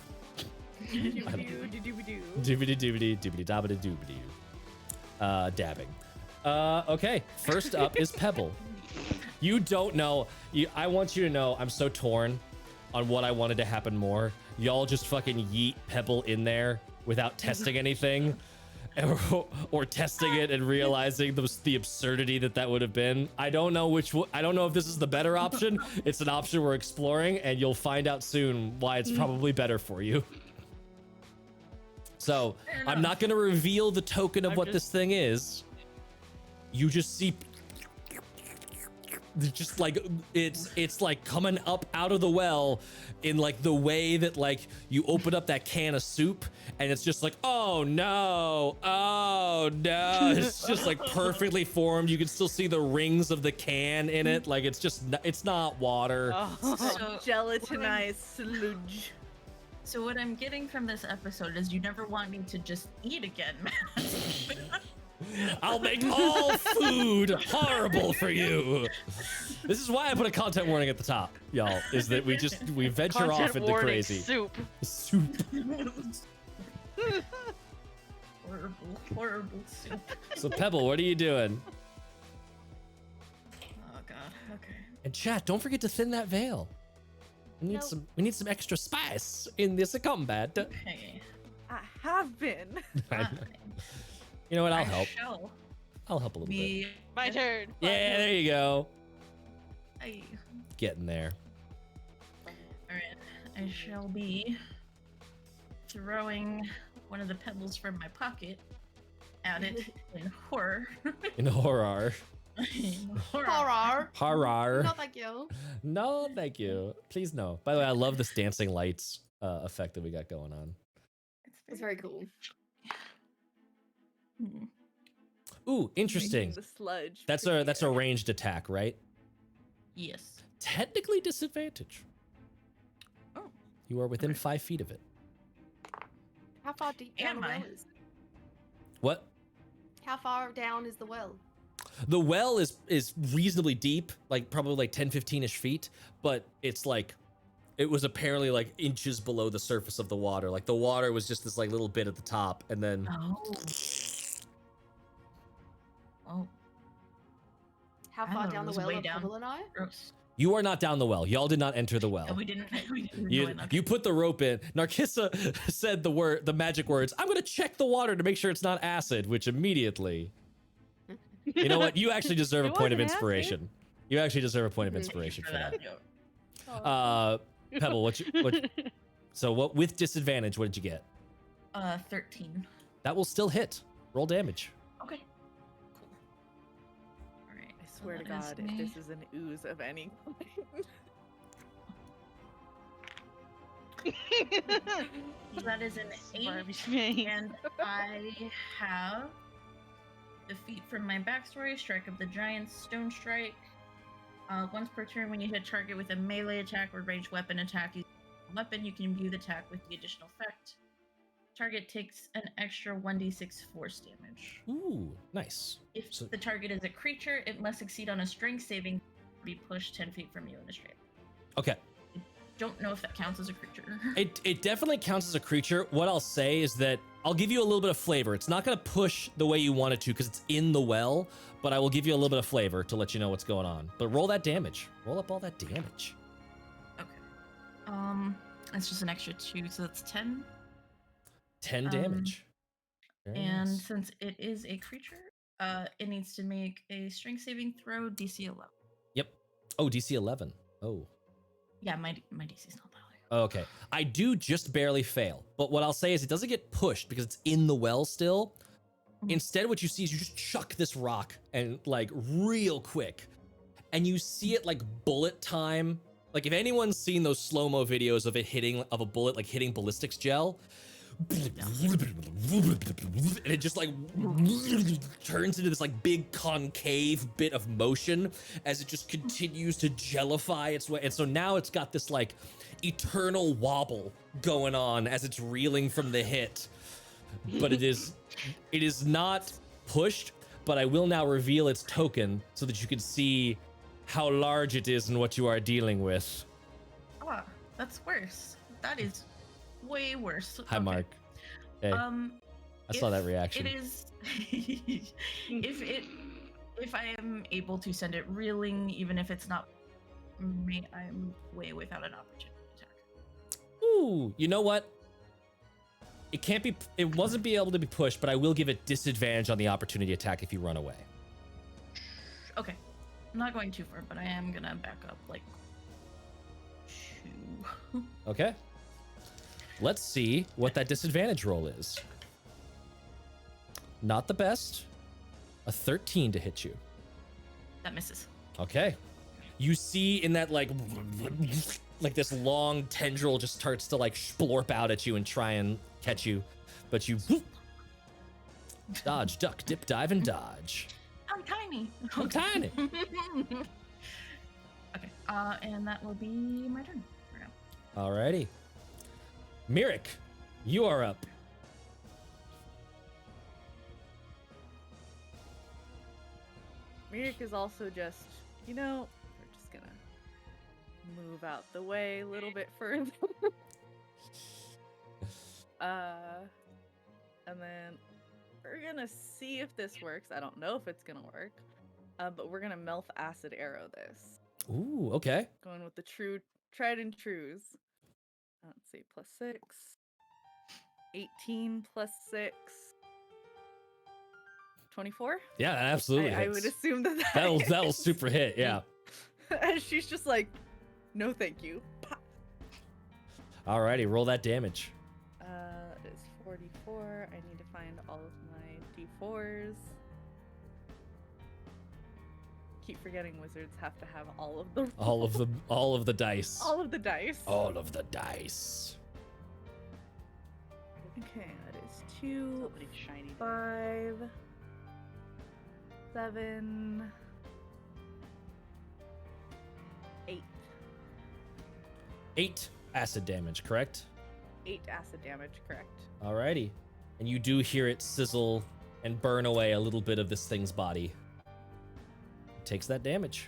Doobie-doo. Doobity doobity doobity dabbity doobity. Dabbing. Okay. First up is Pebble. You don't know. I want you to know I'm so torn on what I wanted to happen more. Y'all just fucking yeet Pebble in there without testing anything, or testing it and realizing the absurdity that would have been. I don't know I don't know if this is the better option. It's an option we're exploring, and you'll find out soon why it's probably better for you. So I'm not gonna reveal the token of I'm what just- this thing is. You just see just like it's like coming up out of the well in like the way that like you open up that can of soup and it's just like, oh no, it's just like perfectly formed. You can still see the rings of the can in it. Like it's not water. So, gelatinized sludge. So what I'm getting from this episode is you never want me to just eat again, Matt. I'll make all food horrible for you. This is why I put a content warning at the top, y'all, is that we venture Content off into warning, crazy. Soup. Horrible soup. So Pebble, what are you doing? Oh god. Okay. And chat, don't forget to thin that veil. We need some extra spice in this combat. Okay. I have been. You know what? I'll I help. shall I'll help a little bit. be. My turn. Yeah, there you go. I, Getting there. Alright. I shall be throwing one of the pebbles from my pocket at it in horror. In horror. In horror. Horror. Horror. No, thank you. No, thank you. Please no. By the way, I love this dancing lights effect that we got going on. It's very cool. Hmm. Ooh, interesting. Making the sludge. That's prettier. a ranged attack, right? Yes. Technically disadvantage. Oh. You are within 5 feet of it. How far deep down Am the I? well is? What? How far down is the well? The well is reasonably deep, like probably like 10, 15-ish feet, but it's like, it was apparently like inches below the surface of the water. Like the water was just this like little bit at the top and then... Oh. Oh. How I far thought it down the was well way are down. Pebble and I? Gross. You are not down the well. Y'all did not enter the well. No, we didn't You, join that. you put the rope in. Narkissa said the magic words, I'm gonna check the water to make sure it's not acid, which immediately... You know what? You actually deserve a It point of wasn't acid. inspiration. You actually deserve a point of Mhm. inspiration for that. that. Pebble, what so what with disadvantage, what did you get? 13. That will still hit. Roll damage. Okay. Cool. Alright. I swear to God, if this is an ooze of any That is an 8, Barbie and I have defeat from my backstory, strike of the giant, stone strike. Once per turn, when you hit target with a melee attack or ranged weapon attack, you can view the attack with the additional effect. Target takes an extra 1d6 force damage. Ooh, nice. If So- the target is a creature, it must succeed on a strength saving, be pushed 10 feet from you in a straight. Okay. Don't know if that counts as a creature. It definitely counts as a creature. What I'll say is that I'll give you a little bit of flavor. It's not going to push the way you want it to because it's in the well, but I will give you a little bit of flavor to let you know what's going on. But roll that damage. Roll up all that damage. Okay. That's just an extra 2, so that's 10. 10 damage. Very And nice. since it is a creature, it needs to make a strength saving throw, DC 11. Yep. Oh, DC 11. Oh. Yeah, my DC's not that high. Okay. I do just barely fail. But what I'll say is it doesn't get pushed because it's in the well still. Mhm. Instead, what you see is you just chuck this rock and like real quick. And you see it like bullet time. Like if anyone's seen those slow-mo videos of it hitting, of a bullet like hitting ballistics gel. And it just like turns into this like big concave bit of motion as it just continues to gellify its way. And so now it's got this like eternal wobble going on as it's reeling from the hit. But it is not pushed, but I will now reveal its token so that you can see how large it is and what you are dealing with. Ah, that's worse. That is way worse. Hi, Okay. Mark. Hey, I saw that if reaction. It is if I am able to send it reeling, even if it's not me, I'm way without an opportunity attack. Ooh, you know what? It wasn't be able to be pushed, but I will give it disadvantage on the opportunity attack if you run away. Okay. I'm not going too far, but I am gonna back up like 2. Okay. Let's see what that disadvantage roll is. Not the best. A 13 to hit you. That misses. Okay. you see in that like this long tendril just starts to like splorp out at you and try and catch you, but you dodge, duck, dip, dive, and dodge. I'm tiny. I'm tiny. Okay, and that will be my turn. For now. Alrighty. Mirik, you are up. Mirik is also just, we're just gonna move out the way a little bit further. And then we're gonna see if this works. I don't know if it's gonna work, but we're gonna Melf Acid Arrow this. Ooh, okay. Going with the tried and trues. Let's see, +6. 18 +6. 24? Yeah, that absolutely I hits. would assume that That'll super hit, yeah. And she's just like, no thank you. Pop. Alrighty, roll that damage. It is 44. I need to find all of my d4s. Keep forgetting wizards have to have all of them. All of the dice. All of the dice. All of the dice. Okay, that is 2, Somebody shiny there. 5, 7, 8. 8 acid damage, correct? 8 acid damage, correct. Alrighty. And you do hear it sizzle and burn away a little bit of this thing's body. It takes that damage.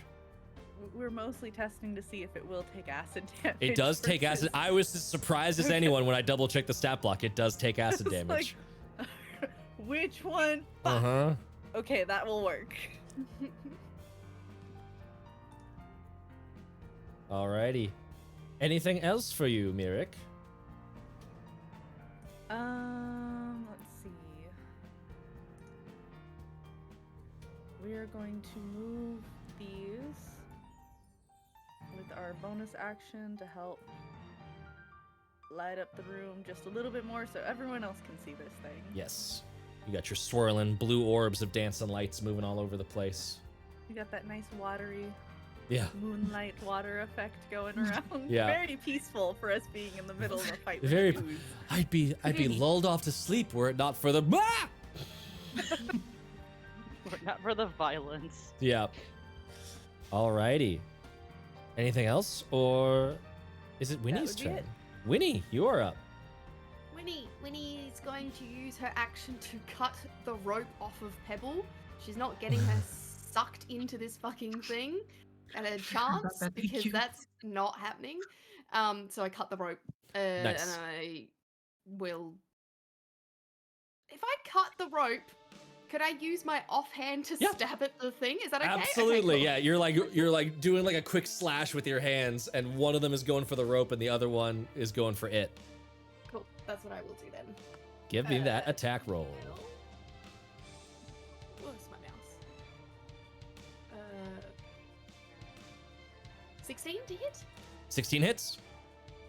We're mostly testing to see if it will take acid damage. It does take acid. I was as surprised as anyone when I double checked the stat block. It does take acid It's damage. like, which one? Uh-huh. Okay, that will work. Alrighty. Anything else for you, Mirik? Let's see. We are going to move these with our bonus action to help light up the room just a little bit more so everyone else can see this thing. Yes. You got your swirling blue orbs of dancing lights moving all over the place. You got that nice watery Yeah. moonlight water effect going around. Yeah. Very peaceful for us being in the middle of a fight with Very. dudes. I'd be lulled off to sleep were it not for the. Ah! Not for the violence. Yeah. Alrighty. Anything else, or is it Winnie's would be turn? it. Winnie, you are up. Winnie is going to use her action to cut the rope off of Pebble. She's not getting her sucked into this fucking thing at a chance That'd be because cute. that's not happening. So I cut the rope, Nice. and I will. If I cut the rope, could I use my offhand to Yeah. stab at the thing? Is that okay? Absolutely, Okay, yeah. You're like doing like a quick slash with your hands, and one of them is going for the rope, and the other one is going for it. Cool. That's what I will do then. Give me that attack roll. Where's my mouse? 16 to hit. 16 hits.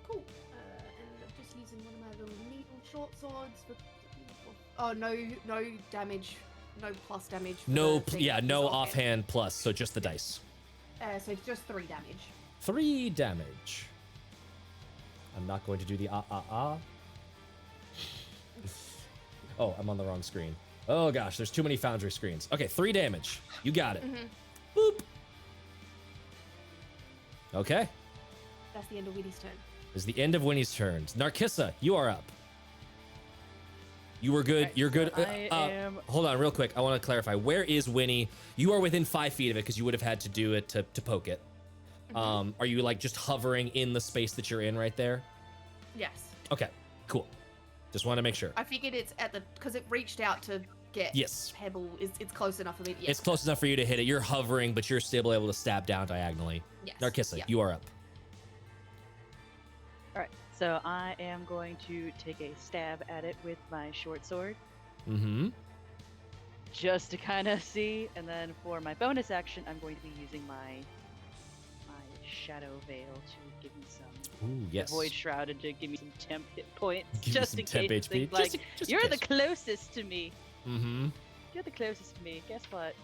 Cool. And I'm just using one of my little needle short swords for. Oh no damage, no plus damage. For No, the thing, yeah, just no offhand plus, so just the dice. So just 3 damage. 3 damage. I'm not going to do the Oh, I'm on the wrong screen. Oh gosh, there's too many Foundry screens. Okay, 3 damage. You got it. Boop. Okay. That's the end of Winnie's turn. This is the end of Winnie's turns. Narkissa, you are up. You were good. Alright, You're good. so I am- Hold on, real quick. I want to clarify. Where is Winnie? You are within 5 feet of it because you would have had to do it to poke it. Are you like just hovering in the space that you're in right there? Yes. Okay, cool. Just want to make sure. I figured it's at the because it reached out to get Yes. Pebble. It's close enough for me. It's close enough for you to hit it. You're hovering, but you're still able to stab down diagonally. Yes. Narkissa, Yeah. you are up. Alright, so I am going to take a stab at it with my short sword. Mm-hmm. Just to kind of see, and then for my bonus action, I'm going to be using my shadow veil to give me some Ooh, yes. void shroud and to give me some temp hit points, Give you just some in temp case. HP. Things like, Just in you're the case. closest to me. Mm-hmm. You're the closest to me. Guess what?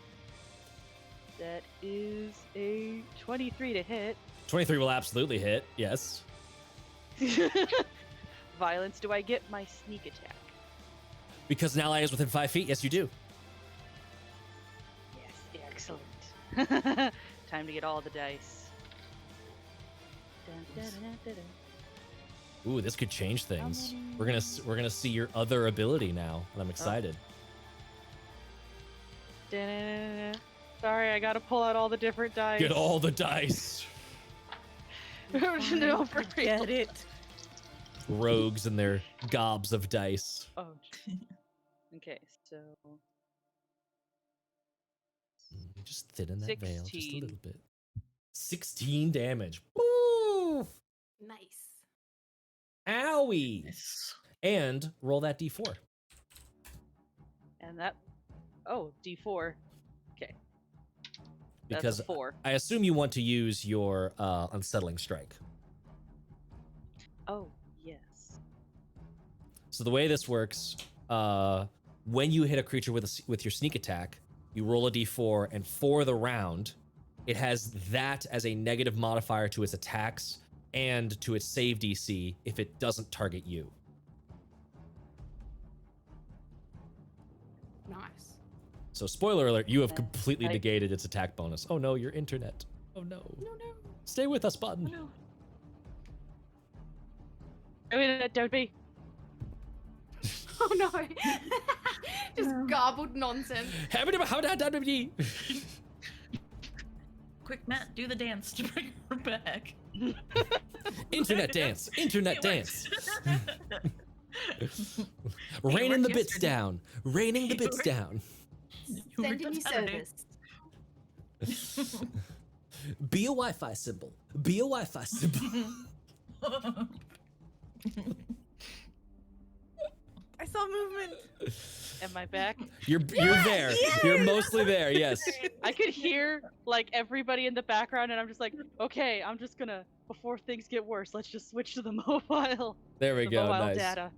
That is a 23 to hit. 23 will absolutely hit. Yes. Violence, do I get my sneak attack? Because an ally is within 5 feet. Yes, you do. Yes, excellent. Time to get all the dice. Dun, dun, dun, dun, dun. Ooh, this could change things. We're gonna see your other ability now, and I'm excited. Dun, dun, dun, dun. Sorry, I gotta pull out all the different dice. Get all the dice. No, for real. Get it. Rogues and their gobs of dice. Oh. Okay, so Just thinning that veil just a 16. little bit. 16 damage. Woo! Nice. Owie! And roll that d4. and that. Oh, D4. Okay. That's Because a 4. I assume you want to use your unsettling strike. Oh, yes. So the way this works, when you hit a creature with your sneak attack, you roll a d4, and for the round, it has that as a negative modifier to its attacks and to its save DC if it doesn't target you. Nice. So spoiler alert, you have Okay. completely I- negated its attack bonus. Oh no, your internet. Oh no. No, no. Stay with us, button. No. I mean, don't be. Oh no. Just No. garbled nonsense. Quick, Matt, do the dance to bring her back. Internet dance. Internet It dance. works. Raining the worked bits yesterday. down. Raining the It bits worked. down. You Send worked on in your Saturday. service. Be a Wi-Fi symbol. Be a Wi-Fi symbol. I saw movement. Am I back? You're there. You're mostly there. Yes. I could hear like everybody in the background, and I'm just like, okay, I'm just gonna before things get worse, let's just switch to the mobile. There we the go. mobile Nice. data.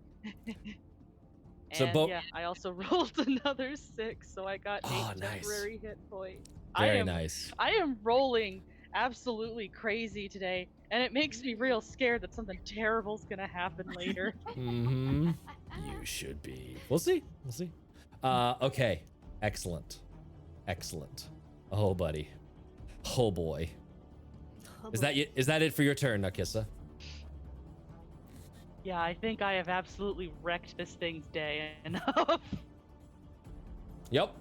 So And yeah, I also rolled another 6, so I got 8 Oh, nice. temporary hit points. Very nice. I am rolling absolutely crazy today, and it makes me real scared that something terrible's gonna happen later. Mm-hmm. You should be. We'll see. We'll see. Okay. Excellent. Excellent. Oh, buddy. Oh boy. Is that it for your turn, Narkissa? Yeah, I think I have absolutely wrecked this thing's day enough. Yep.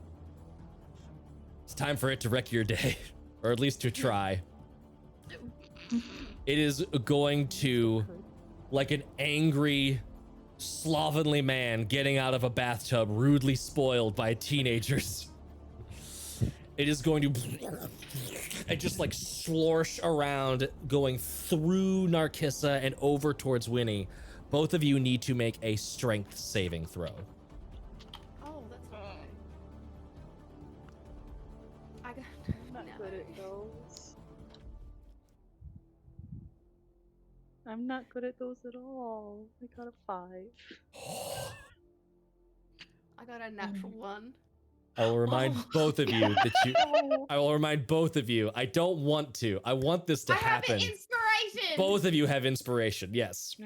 It's time for it to wreck your day, or at least to try. It is going to, like an angry, slovenly man getting out of a bathtub rudely spoiled by teenagers. It is going to and just like slorsh around, going through Narkissa and over towards Winnie. Both of you need to make a strength saving throw. Oh, that's okay. I got Not no. good at those. I'm not good at those at all. I got a 5. I got a natural one. I will remind both of you that you. I will remind both of you. I don't want to. I want this to I have happen. an inspiration. Both of you have inspiration. Yes.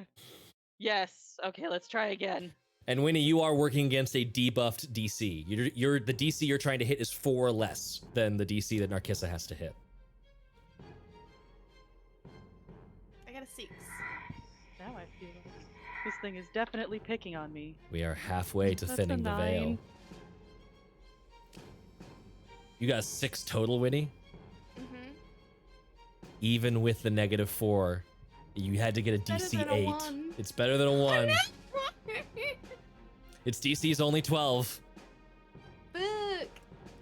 Yes. Okay, let's try again. And Winnie, you are working against a debuffed DC. You're the DC you're trying to hit is 4 less than the DC that Narkissa has to hit. I got a 6. Now I feel like this thing is definitely picking on me. We are halfway to That's thinning a the veil. 9. You got 6 total, Winnie. Mm-hmm. Even with the -4, you had to get a Better DC than a 8. 1. It's better than a 1. Its DC is only 12. Fuck.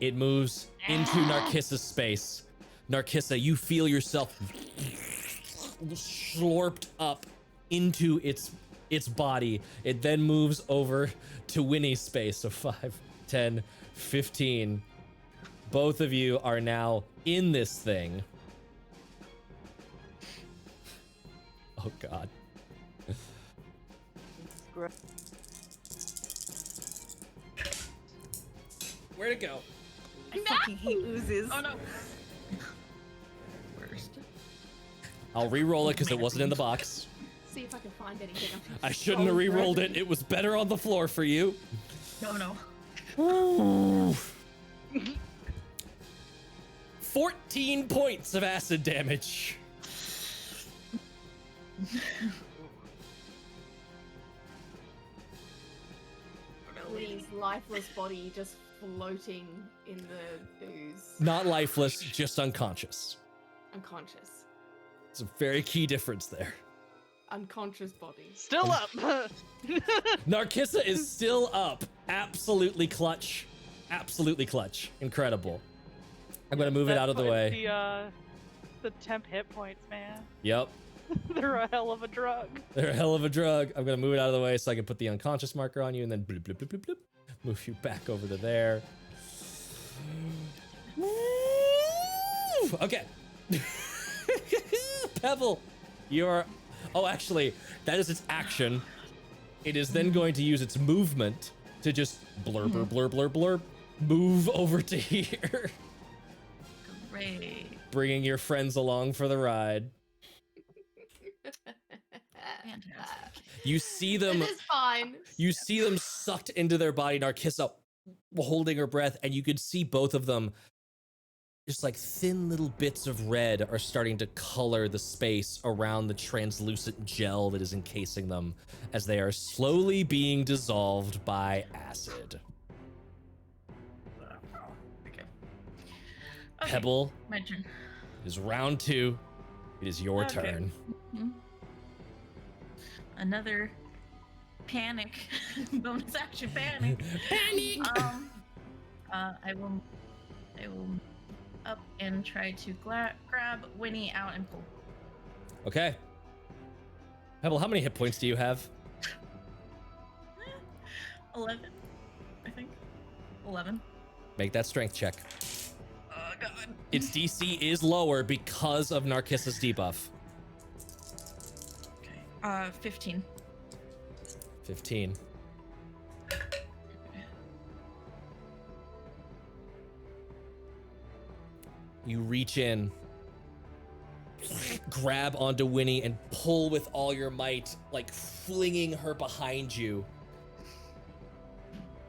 It moves into Narkissa's space. Narkissa, you feel yourself slurped up into its body. It then moves over to Winnie's space. So 5, 10, 15. Both of you are now in this thing. Oh God. Where'd it go? I fucking hate oozes. Oh no. Worst. I'll re-roll it because it wasn't in the box. See if I can find anything. I shouldn't have re-rolled it. It was better on the floor for you. No. Ooh. 14 points of acid damage. Winnie's lifeless body just floating in the ooze, Not lifeless, just unconscious. unconscious. It's a very key difference there. Unconscious body. Still up. Narkissa is still up. Absolutely clutch. Absolutely clutch. Incredible. I'm gonna move it out of the way. The temp hit points, man. Yep. They're a hell of a drug. They're a hell of a drug. I'm gonna move it out of the way so I can put the unconscious marker on you and then bloop, bloop, bloop, bloop, bloop. Move you back over to there. Okay. Pebble, you're... Oh, actually, that is its action. It is then going to use its movement to just blurb, blurb, blurb, blurb, move over to here. Great. Bringing your friends along for the ride. Fantastic. You see them... It is fine. You see them sucked into their body, Narkissa holding her breath, and you could see both of them, just like thin little bits of red are starting to color the space around the translucent gel that is encasing them as they are slowly being dissolved by acid. Okay. Pebble, My turn. it is round 2. It is your Okay. turn. Another panic. Bonus action panic. Panic! I will up and try to grab Winnie out and pull. Okay. Pebble, how many hit points do you have? 11, I think. 11. Make that strength check. Oh god. Its DC is lower because of Narkissa's debuff. Okay. 15. 15. You reach in, grab onto Winnie, and pull with all your might, like flinging her behind you.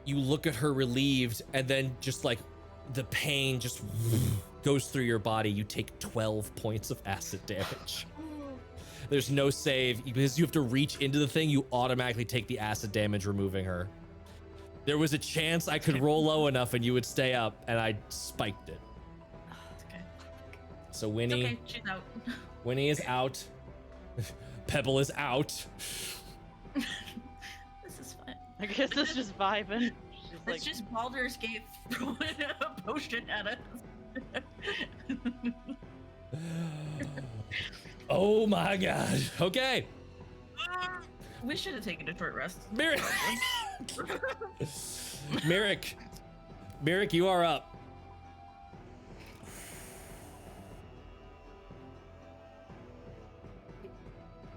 You look at her relieved, and then just like the pain just goes through your body. You take 12 points of acid damage. There's no save because you have to reach into the thing. You automatically take the acid damage, removing her. There was a chance I could roll low enough and you would stay up, and I spiked it. It's okay. So It's Winnie, okay. She's out. Winnie is out. Pebble is out. This is fun. I guess it's just vibing. She's like, It's just Baldur's Gate throwing a potion at us. Oh my god. Okay. We should have taken a short rest. Merrick. Merrick, you are up.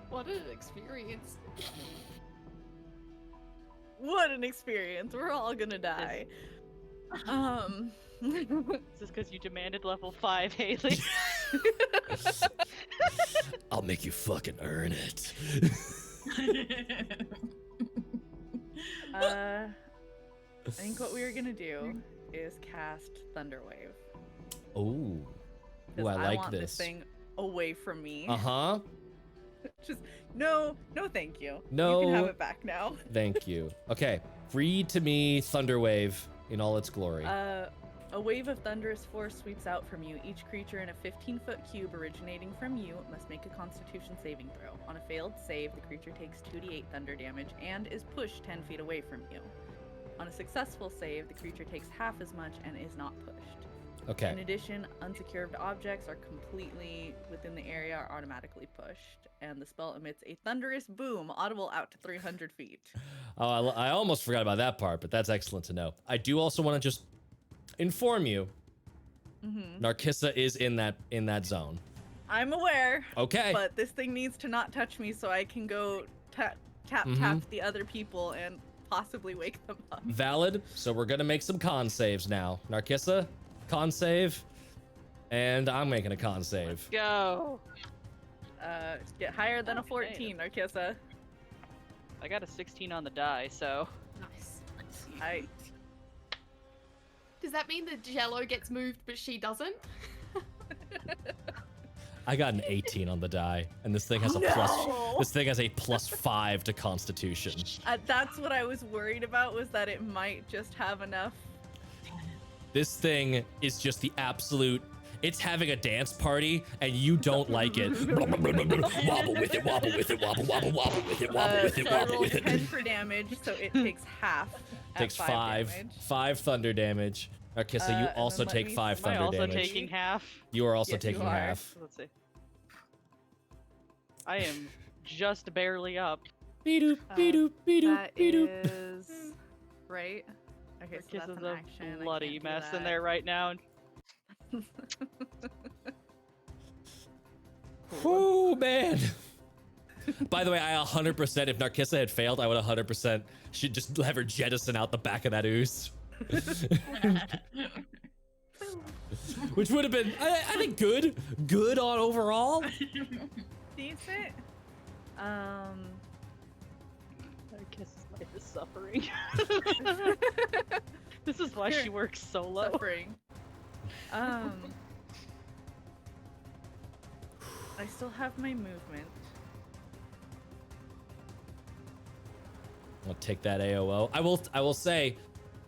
What an experience. What an experience. We're all gonna die. Is this because you demanded level 5, Haley? I'll make you fucking earn it. I think what we are gonna do is cast Thunderwave. Ooh. 'Cause Ooh, I like want this. thing away from me. Uh-huh. Just no, thank you. No. You can have it back now. Thank you. Okay. Read to me Thunderwave in all its glory. A wave of thunderous force sweeps out from you. Each creature in a 15-foot cube originating from you must make a Constitution saving throw. On a failed save, the creature takes 2d8 thunder damage and is pushed 10 feet away from you. On a successful save, the creature takes half as much and is not pushed. In Okay. addition, unsecured objects are completely within the area are automatically pushed, and the spell emits a thunderous boom audible out to 300 feet. Oh, I almost forgot about that part, but that's excellent to know. I do also want to just inform you, Narkissa is in that zone. I'm aware, Okay. but this thing needs to not touch me so I can go tap the other people and possibly wake them up. Valid. So we're gonna make some con saves now. Narkissa, Con save. And I'm making a con save. Go. Get higher than a Okay. 14, Narkissa. I got a 16 on the die, so Nice. Let's see. Does that mean the Jello gets moved, but she doesn't? I got an 18 on the die, and this thing has a plus. This thing has a +5 to Constitution. That's what I was worried about, was that it might just have enough. This thing is just the absolute. It's having a dance party, and you don't like it. Wobble with it, wobble with it, wobble, wobble, wobble with it, wobble with it, So I wobble rolled with 10 it. for damage, so it takes half. at Takes 5 damage. 5 thunder damage. Narkissa, you And also then let take me 5 see. am I thunder also damage. taking half? You are also Yes, you taking are. half. Let's see. I am just barely up. Be-doop, be-doop, be-doop, That be-doop. is right. Okay, so that's Narcissa's an a action. I bloody can't do mess in that. there right now. Oh man. By the way, I 100%, if Narkissa had failed, I would 100% should just have her jettison out the back of that ooze. Which would have been, I think, good. Good on overall. Decent. Narcissa's life is suffering. This is why she works solo. Suffering. I still have my movement. I'll take that AOO. I will say,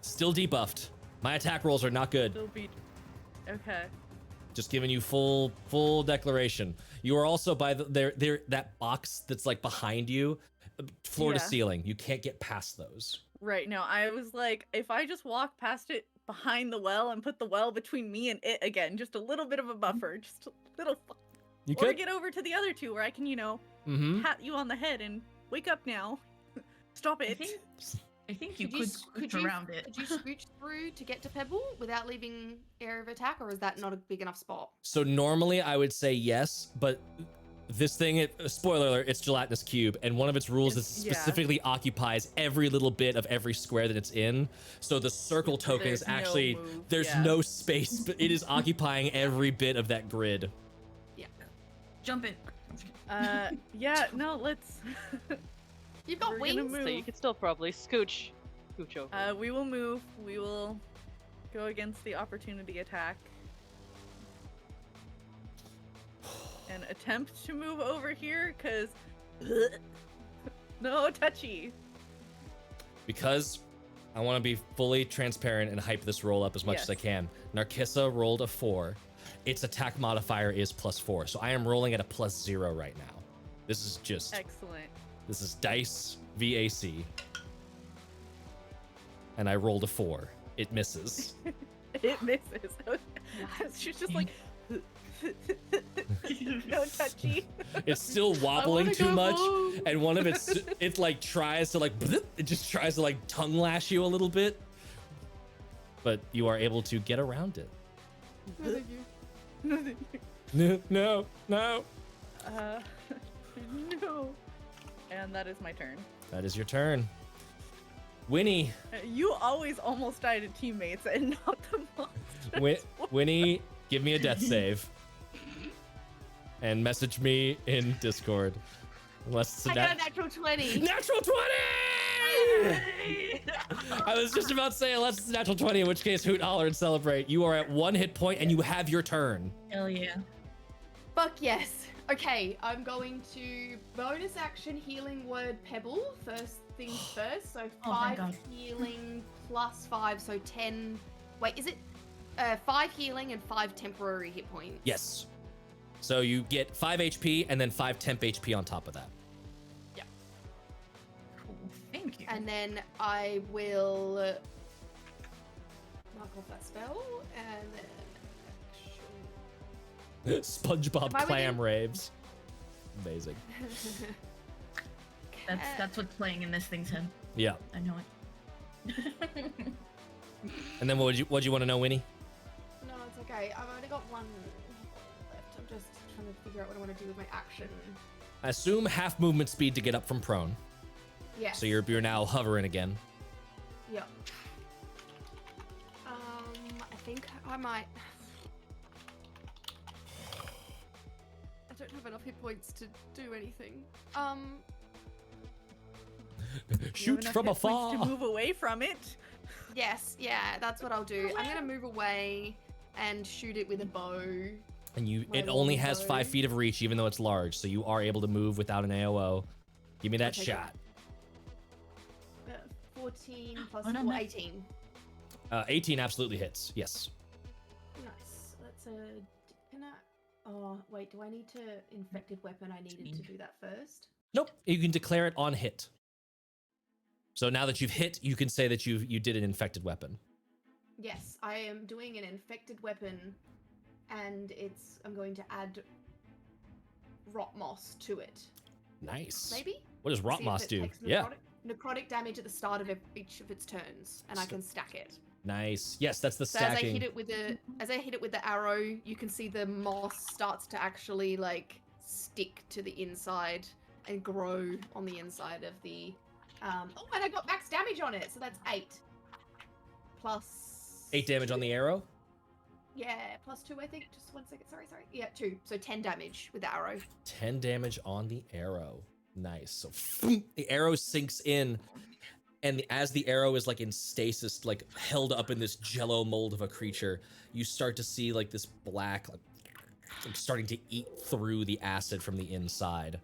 still debuffed. My attack rolls are not good. Still be okay. Just giving you full declaration. You are also by there that box that's like behind you, floor to Yeah. ceiling. You can't get past those. Right, no, I was like, if I just walk past it behind the well and put the well between me and it again, just a little bit of a buffer, just a little, You or could. get over to the other two where I can, Mm-hmm. pat you on the head and wake up now. Stop I it. think you Could you could s- squish around it. Could you scooch through to get to Pebble without leaving area of attack, or is that not a big enough spot? So normally I would say yes, but this thing, spoiler alert, it's gelatinous cube, and one of its rules is Yeah. specifically occupies every little bit of every square that it's in. So the circle token is There's no actually, move, there's yeah. no space, but it is occupying every bit of that grid. Jump in. Yeah, no, let's. You've got We're gonna wings. move. So you could still probably scooch over. We will move. We will go against the opportunity attack. And attempt to move over here, because. No, touchy. Because I want to be fully transparent and hype this roll up as much as I Yes. can. Narkissa rolled a 4. Its attack modifier is +4, so I am rolling at a +0 right now. This is just, Excellent. this is dice VAC. And I rolled a 4. It misses. It misses. She's just like. No touchy. It's still wobbling wanna too go much, home. and one of it like tries to like, it just tries to like tongue lash you a little bit, but you are able to get around it. No, no, no. No. And that is my turn. That is your turn. Winnie, You always almost die to teammates and not the monsters. Winnie, give me a death save. And message me in Discord. Unless it's a I got a natural 20. natural 20! I was just about to say, unless it's a natural 20, in which case, hoot, holler, and celebrate. You are at 1 hit point and you have your turn. Hell yeah. Fuck yes. Okay, I'm going to bonus action healing word Pebble. First things first. So Oh my 5 God. healing plus 5, so 10. Wait, is it 5 healing and 5 temporary hit points? Yes. So you get 5 HP and then 5 temp HP on top of that. Cool. Thank you. And then I will mark off that spell and then SpongeBob Am I clam within- raves. Amazing. That's what's playing in this thing's head. Yeah. I know it. And then what would you want to know, Winnie? No, it's okay. I've only got one left. I'm just trying to figure out what I want to do with my action. I assume half movement speed to get up from prone. Yeah. So you're now hovering again. Yep. I think I might. I don't have enough hit points to do anything. You have Shoot enough from hit points afar. to move away from it. Yes, yeah, that's what I'll do. I'm gonna move away and shoot it with a bow. And My it only long has bow. 5 feet of reach, even though it's large, so you are able to move without an AOO. Give me that Okay, shot. 14 plus Oh, no, 4, no. 18. 18 absolutely hits. Yes. Nice. That's a. Can I? Oh wait, do I need to infected weapon? I needed to do that first. Nope. You can declare it on hit. So now that you've hit, you can say that you did an infected weapon. Yes, I am doing an infected weapon, and I'm going to add rot moss to it. Nice. Maybe. What does rot See if moss it do? takes Yeah. necrotic damage at the start of each of its turns, and I can stack it. Nice. Yes, that's the So as I stacking. hit it with the arrow, you can see the moss starts to actually like stick to the inside and grow on the inside of the. Oh, and I got max damage on it, so that's 8. Plus 8 damage on the arrow. Yeah, plus 2, I think. Just 1 second. Sorry. Yeah, 2. So 10 damage with the arrow. 10 damage on the arrow. Nice. So the arrow sinks in, and as the arrow is like in stasis, like held up in this jello mold of a creature, you start to see like this black, like starting to eat through the acid from the inside.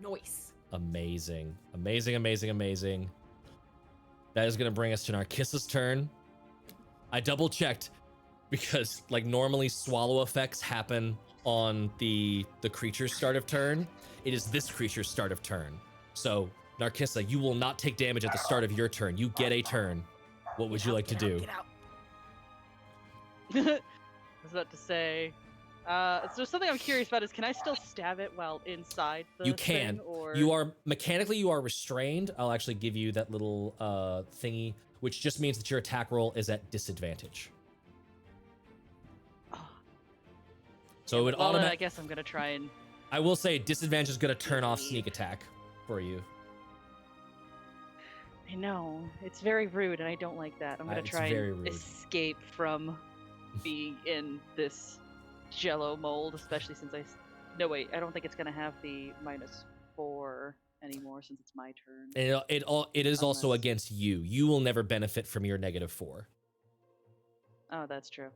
Nice. Amazing. Amazing. That is going to bring us to Narkissa's turn. I double checked because like normally swallow effects happen on the creature's start of turn. It is this creature's start of turn. So Narkissa, you will not take damage at the start of your turn. You get a turn. What would you like to do? Get out. I was about to say. So something I'm curious about is, can I still stab it while inside the You can. thing, or... You are mechanically restrained. I'll actually give you that little thingy, which just means that your attack roll is at disadvantage. Oh. So it would Well, then I automatically. guess I'm gonna try and... I will say disadvantage is going to turn off sneak attack for you. I know. It's very rude, and I don't like that. I'm gonna It's try very and rude. escape from being in this jello mold, especially since No, wait. I don't think it's gonna have the -4 anymore since it's my turn. It is also Unless- against you. You will never benefit from your -4. Oh, that's true.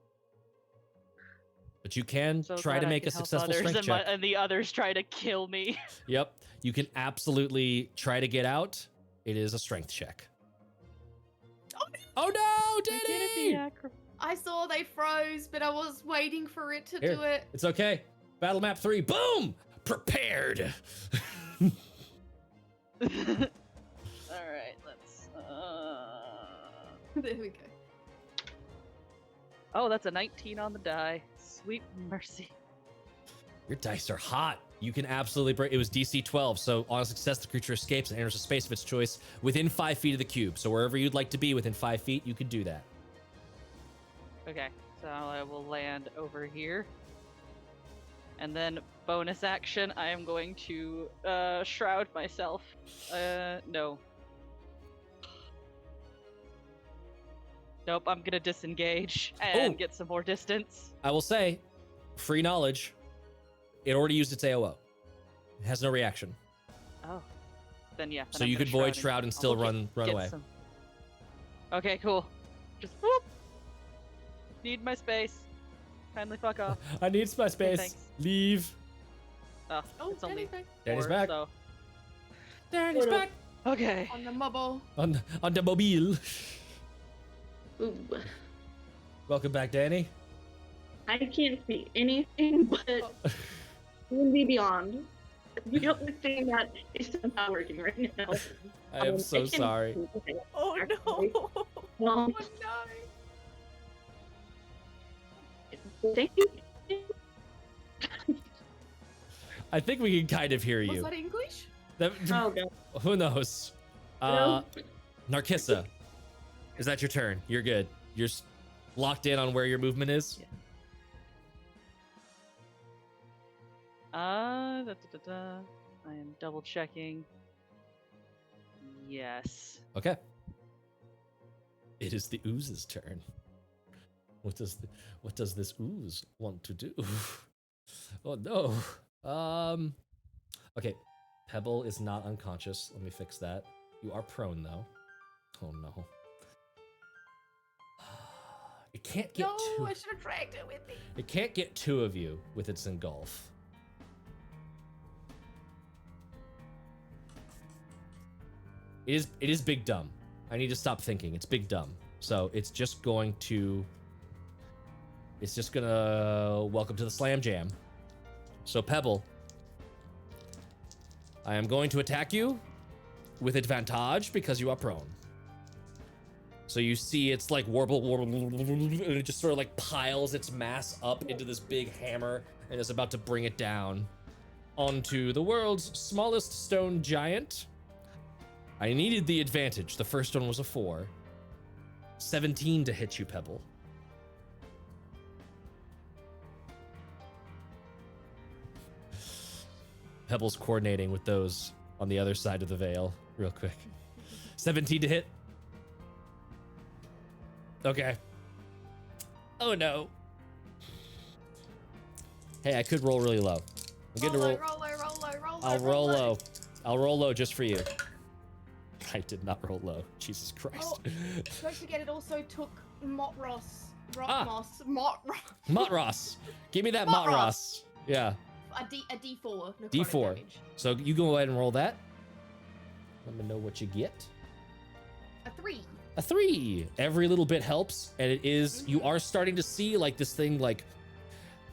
But you can So try glad to I make can a help successful others, strength and check. and the others try to kill me. Yep. You can absolutely try to get out. It is a strength check. Oh no, I can't Danny! be acro- I saw they froze, but I was waiting for it to Here. do it. It's okay. Battle map 3. Boom! Prepared. All right, let's. There we go. Oh, that's a 19 on the die. Sweet mercy. Your dice are hot. You can absolutely break. It was DC 12, so on a success, the creature escapes and enters a space of its choice within 5 feet of the cube. So wherever you'd like to be within 5 feet, you can do that. Okay, so I will land over here. And then bonus action, I am going to shroud myself. No. Nope, I'm gonna disengage and Oh. get some more distance. I will say, free knowledge. It already used its AOO. It has no reaction. Oh. Then yeah. then So I'm you gonna could void and shroud and I'll still get- run get away. some- Okay, cool. Just whoop. Need my space. Kindly fuck off. I need my space. thanks. Leave. Oh, Oh, it's only Danny's back. Danny's 4, back. So. Danny's back Okay. On the mobile. on the mobile. Ooh, Welcome back, Danny. I can't see anything but D&D Beyond. The only thing that is somehow working right now. I am so I can- sorry. okay, Oh Actually- no! well, Oh no. thank you. I think we can kind of hear Was you. that English? That- Oh god. who knows? No. Narkissa, is that your turn? You're good. You're locked in on where your movement is? Yeah. I am double checking. Yes. Okay. It is the ooze's turn. What does this ooze want to do? Oh no. Okay. Pebble is not unconscious. Let me fix that. You are prone though. Oh no. It can't get No, I should have dragged it with me. It can't get two of you with its engulf. It is big dumb. I need to stop thinking. It's big dumb. So it's just gonna welcome to the slam jam. So Pebble, I am going to attack you with advantage because you are prone. So you see it's like warble, and it just sort of like piles its mass up into this big hammer and is about to bring it down onto the world's smallest stone giant. I needed the advantage. The first one was a 4. 17 to hit you, Pebble. Pebble's coordinating with those on the other side of the veil real quick. 17 to hit. Okay. Oh no. Hey, I could roll really low. I'm getting to roll. I'll roll low. I'll roll low just for you. I did not roll low. Jesus Christ. Oh, don't forget it also took Mott Ross. Mott Ross. Give me that Mott Ross. Yeah. A D4. D4. Damage. So you go ahead and roll that. Let me know what you get. A 3. A 3. Every little bit helps, and it is. You are starting to see like this thing like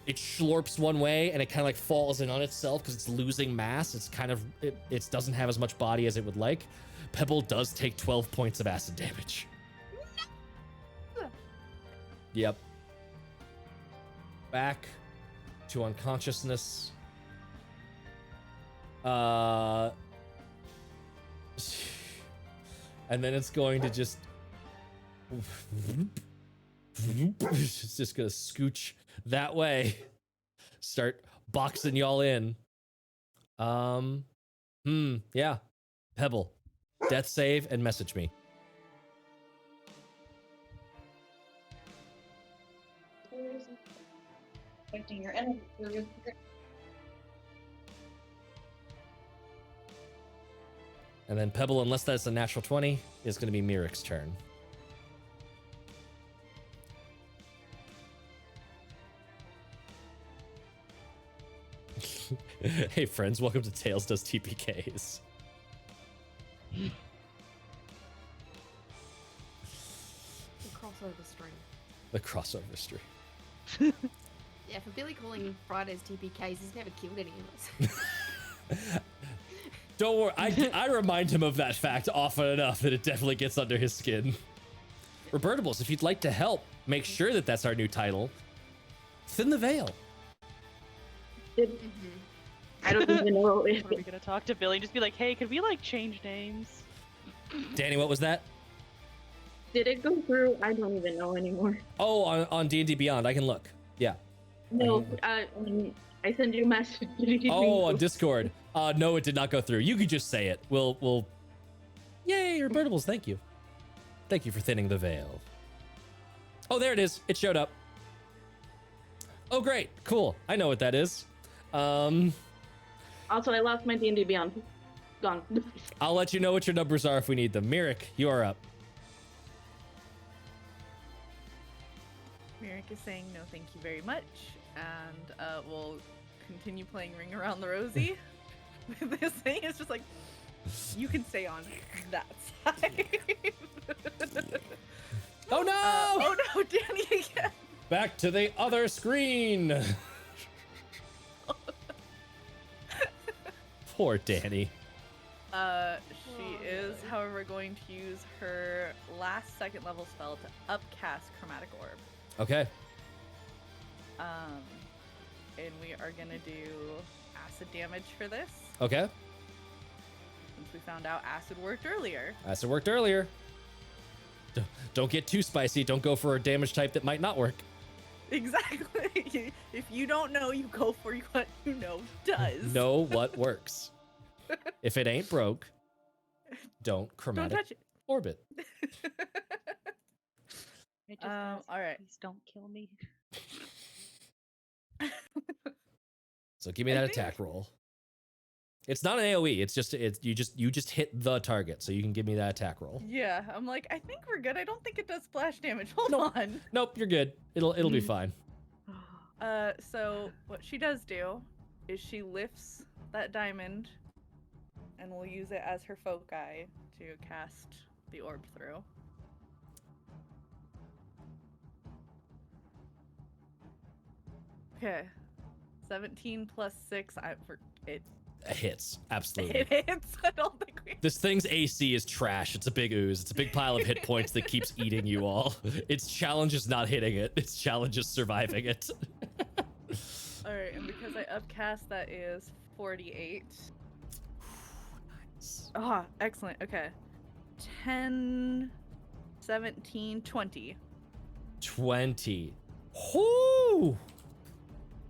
it slurps one way and it kind of like falls in on itself because it's losing mass. It's kind of it doesn't have as much body as it would like. Pebble does take 12 points of acid damage. Yep. Back to unconsciousness. And then it's going to just it's just gonna scooch that way. Start boxing y'all in. Yeah. Pebble. Death save and message me. Your energy. And then Pebble, unless that's a natural 20, is going to be Miric's turn. Hey friends, welcome to Tails Does TPKs. The crossover stream. The crossover stream. Yeah, for Billy calling Fridays TPKs, he's never killed any of us. Don't worry, I remind him of that fact often enough that it definitely gets under his skin. Robertables, if you'd like to help, make sure that that's our new title. Thin the Veil. I don't even know if Are we gonna talk to Billy and just be like, hey, could we like change names? Danny, what was that? did it go through? I don't even know anymore. Oh, on D&D Beyond, I can look. Yeah. No, I sent you a message. Oh, on Discord. No, it did not go through. You could just say it. We'll. Yay, Robertables, thank you. Thank you for thinning the veil. Oh, there it is. It showed up. Oh, great. Cool. I know what that is. Also, I lost my D&D Beyond. Gone. I'll let you know what your numbers are if we need them. Mirik, you are up. Mirik is saying no thank you very much, and we'll continue playing Ring Around the Rosie. With this thing, it's just like, you can stay on that side. Oh no! Oh no, Danny again! Back to the other screen! Poor Danny. She is, however, going to use her last second level spell to upcast Chromatic Orb. Okay. And we are gonna do acid damage for this, Okay. since we found out acid worked earlier. Acid worked earlier. Don't get too spicy. Don't go for a damage type that might not work. Exactly. If you don't know, you go for what you know does. Know what works. If it ain't broke, don't Don't chromatic touch it. orbit. I just ask, all right. please don't kill me. So give me I that think- attack roll. It's not an AoE. It's just you just hit the target. So you can give me that attack roll. Yeah, I'm like, I think we're good. I don't think it does splash damage. Hold Nope. on. Nope, you're good. It'll be fine. So what she does do is she lifts that diamond and will use it as her foci to cast the orb through. Okay. 17 plus 6. It Hits. Absolutely. hits. I don't think we. This thing's AC is trash. It's a big ooze. It's a big pile of hit points that keeps eating you all. Its challenge is not hitting it. Its challenge is surviving it. Alright, and because I upcast, that is 48. Nice. Ah, excellent. Okay. 10, 17, 20. 20. Whoo!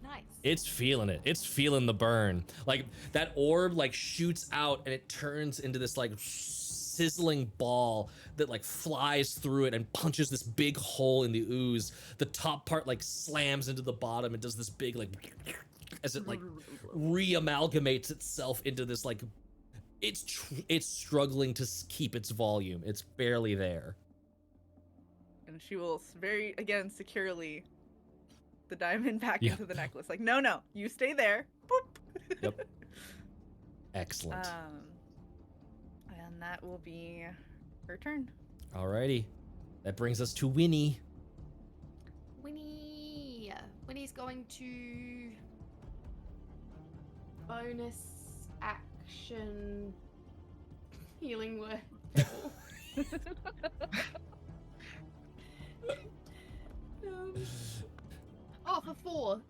Nice. It's feeling it. It's feeling the burn. Like that orb like shoots out and it turns into this like sizzling ball that like flies through it and punches this big hole in the ooze. The top part like slams into the bottom and does this big like as it like re-amalgamates itself into this like it's struggling to keep its volume. It's barely there. And she will very, again, securely the diamond back Yeah. into the necklace. Like, no, you stay there. Boop. Yep. Excellent. And that will be her turn. Alrighty. That brings us to Winnie. Winnie's going to bonus action healing word. For 4.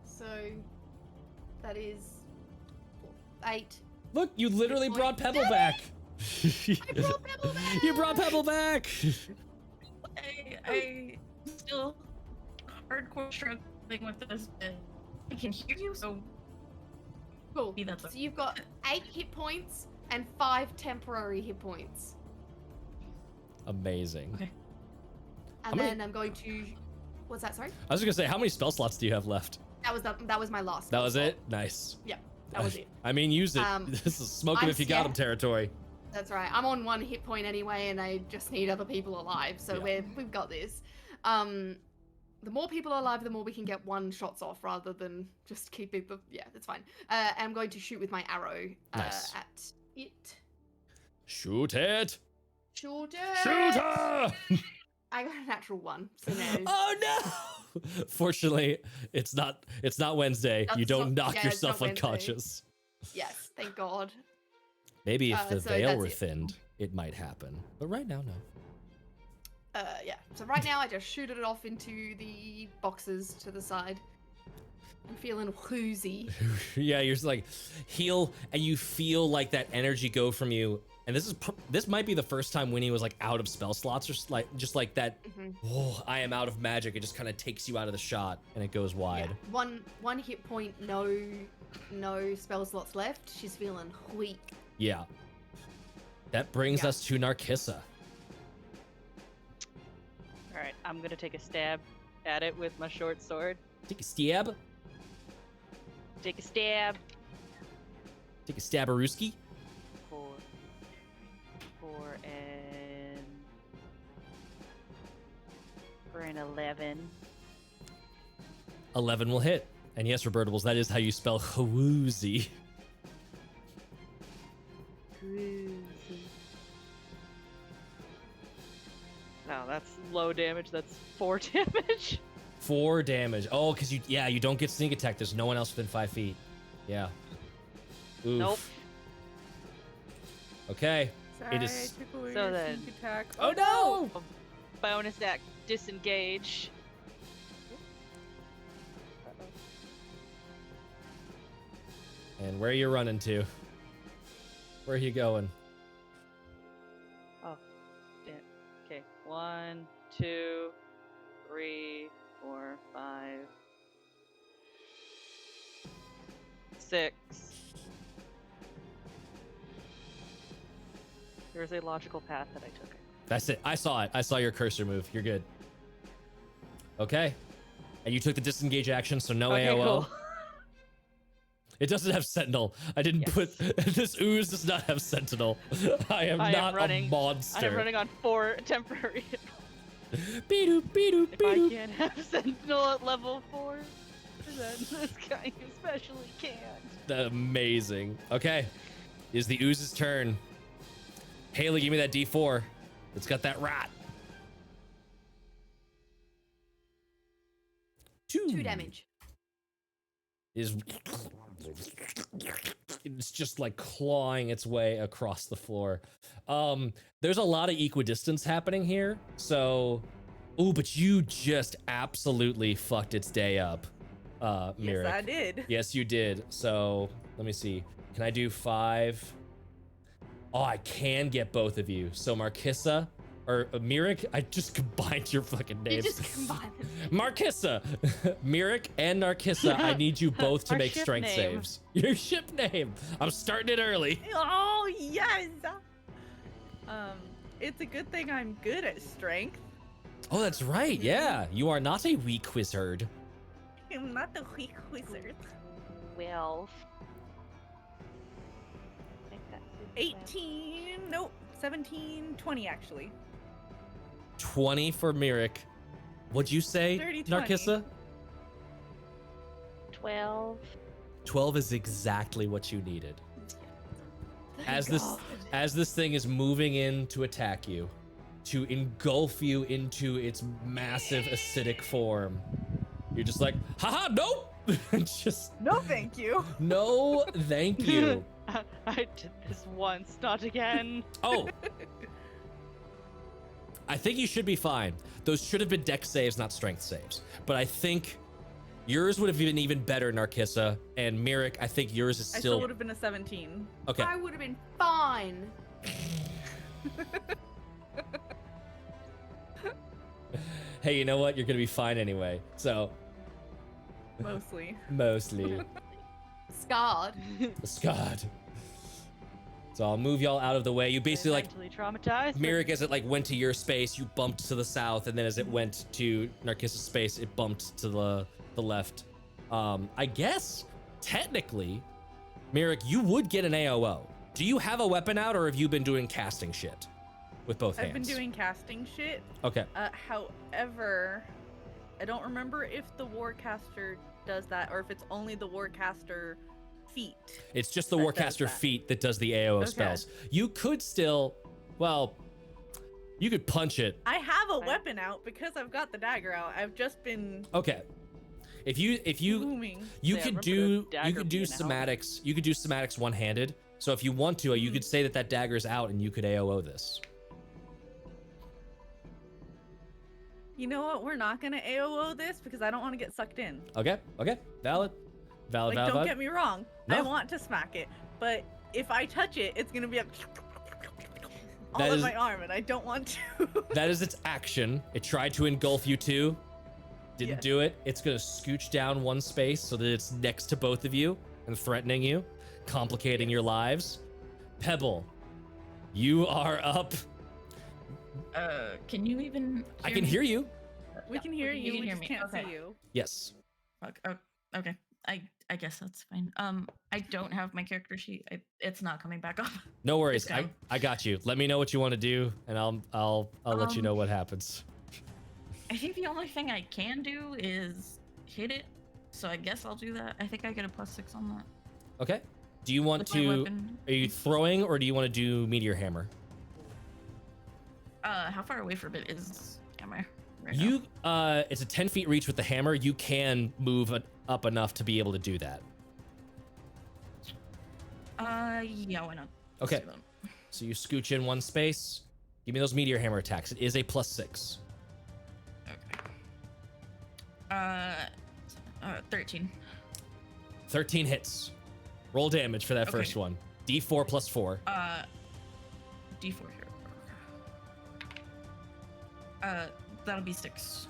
So that is 8. Look, you literally Good brought point. Pebble back. I brought Pebble back. You brought Pebble back. I still hardcore struggling with this, but I can hear you, so Cool. maybe that's So you've got 8 hit points and 5 temporary hit points. Amazing. Okay. And How many- then I'm going to. What's that? Sorry. I was gonna say, how many spell slots do you have left? That was my last. That was spell it? Nice. Yeah, that was it. I mean, use it. This is smoke 'em I'm if you got 'em scared. territory. That's right. I'm on 1 hit point anyway, and I just need other people alive. So Yeah. we've got this. The more people alive, the more we can get 1 shots off, rather than just keeping the. Yeah, that's fine. I'm going to shoot with my arrow Nice. at it. Shoot it. Shoot it! Shoot her! I got a natural 1, so no. Oh no! Fortunately, it's not Wednesday. You That's don't not- knock yeah, it's yourself not Wednesday. unconscious. Yes, thank God. Maybe if the so veil that's were it. thinned, it might happen. But right now, no. Yeah. So right now I just shooted it off into the boxes to the side. I'm feeling whoozy. Yeah, you're just like heal, and you feel like that energy go from you. And this might be the first time Winnie was like out of spell slots, or just like that. Mhm. Oh, I am out of magic. It just kind of takes you out of the shot, and it goes wide. Yeah. One hit point, no spell slots left. She's feeling weak. Yeah. That brings Yeah. us to Narkissa. All right, I'm gonna take a stab at it with my short sword. Take a stab. Take a stab. Take a stabberooski. For an 11. 11 will hit. And yes, Robertables, that is how you spell woozy. No, that's low damage. That's 4 damage. 4 damage. Oh, because you don't get sneak attack. There's no one else within 5 feet. Yeah. Oof. Nope. Okay. Sorry, It is- I took away So your then- sneak attack. Oh no! Bonus act disengage. And where are you running to? Where are you going? Oh, damn. Okay. 1, 2, 3, 4, 5, 6. There is a logical path that I took. That's it. I saw it. I saw your cursor move. You're good. Okay. And you took the disengage action, so no Okay, AOO. cool. It doesn't have Sentinel. I didn't Yes. put this ooze does not have Sentinel. I am not a monster. I'm running on 4 temporary. Beedoo, beedoo, If I beedoo. can't have Sentinel at level 4, then this guy especially can't. Amazing. Okay. Is the ooze's turn. Haley, give me that D4. It's got that rat. 2 damage. Is it's just like clawing its way across the floor. There's a lot of equidistance happening here. So, ooh, but you just absolutely fucked its day up, Mirek. Yes, I did. Yes, you did. So let me see. Can I do 5? Oh, I can get both of you. So Narkissa or Mirek, I just combined your fucking You names. just combine them. Markissa, Mirek and Narkissa, I need you both to Our make ship strength name. saves. Your ship name. I'm starting it early. Oh yes. It's a good thing I'm good at strength. Oh, that's right. Yeah, you are not a weak wizard. I'm not the weak wizard. 12. I think that's it. 18. Nope. 17. 20 actually. 20 for Mirek. What'd you say, 30, 20. Narkissa? 12. 12 is exactly what you needed. As Thank this thing is moving in to attack you, to engulf you into its massive acidic form, you're just like, haha, nope. Just No, thank you. no, thank you. I did this once, not again. Oh, I think you should be fine. Those should have been dex saves, not strength saves. But I think yours would have been even better, Narkissa. And Mirek, I think yours is I still still would have been a 17. okay. I would have been fine. Hey, you know what? You're gonna be fine anyway. So Mostly. mostly, Scarred. Scott. So I'll move y'all out of the way. You basically like mentally traumatized. but Mirek, as it like went to your space, you bumped to the south, and then as it went to Narkissa's space, it bumped to the left. I guess technically, Mirek, you would get an AOO. Do you have a weapon out, or have you been doing casting shit with both hands? I've been doing casting shit. Okay. However, I don't remember if the Warcaster does that or if it's only the Warcaster feat. It's just the that does Warcaster that. feat that does the AOO Okay. spells. You could still, well, you could punch it. I have a Okay. weapon out because I've got the dagger out. I've just been Okay. If you booming. you Yeah, I could remember do the dagger being out. somatics. You could do somatics one-handed. So if you want to, you could say that dagger's out and you could AOO this. You know what? We're not gonna AOO this because I don't want to get sucked in. Okay. Okay. Valid. Valid. Like, don't valid. get me wrong. I No. want to smack it, but if I touch it, it's gonna be like all That in is- my arm, and I don't want to. That is its action. It tried to engulf you too. Didn't Yes. do it. It's gonna scooch down one space so that it's next to both of you and threatening you, complicating your lives. Pebble, you are up. Can you even? I can hear you. We can hear you. can We hear just me. can't Okay. see you. Yes. Fuck. Oh, okay. I guess that's fine. I don't have my character sheet. It's not coming back up. No worries. It's gone. I got you. Let me know what you want to do, and I'll let you know what happens. I think the only thing I can do is hit it. So I guess I'll do that. I think I get a +6 on that. Okay. Do you want With my to? weapon. Are you throwing, or do you want to do meteor hammer? How far away from it is Hammer? Right now? You it's a 10 feet reach with the hammer. You can move up enough to be able to do that. Yeah, why not? Let's Okay. do that. So you scooch in one space. Give me those meteor hammer attacks. It is a +6. Okay. 13. 13 hits. Roll damage for that Okay. first one. D4 + 4. D4 here. That'll be 6.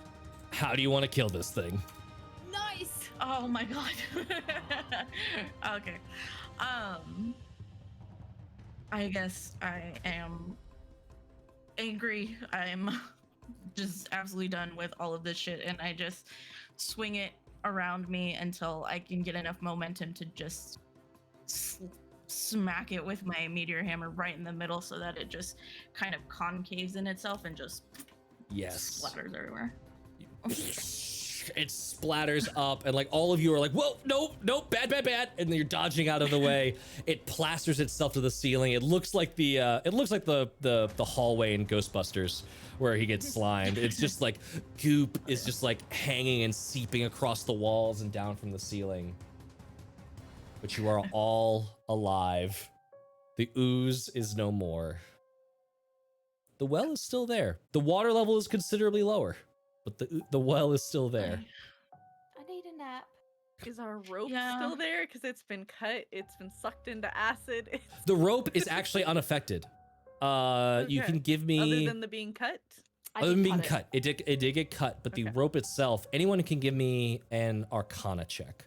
How do you want to kill this thing? Nice. Oh my god. Okay. I guess I am angry. I'm just absolutely done with all of this shit, and I just swing it around me until I can get enough momentum to just smack it with my meteor hammer right in the middle, so that it just kind of concaves in itself and just splatters everywhere. It splatters up, and like all of you are like, whoa, nope, bad, and then you're dodging out of the way. It plasters itself to the ceiling. It looks like the hallway in Ghostbusters where he gets slimed. It's just like goop is just like hanging and seeping across the walls and down from the ceiling. But you are all alive. The ooze is no more. The well is still there. The water level is considerably lower, but the well is still there. I need a nap. Is our rope Yeah. still there? Because it's been cut. It's been sucked into acid. The rope is actually unaffected. You Okay. can give me Other than the being cut? other than being cut. It did get cut, but the Okay. rope itself. Anyone can give me an Arcana check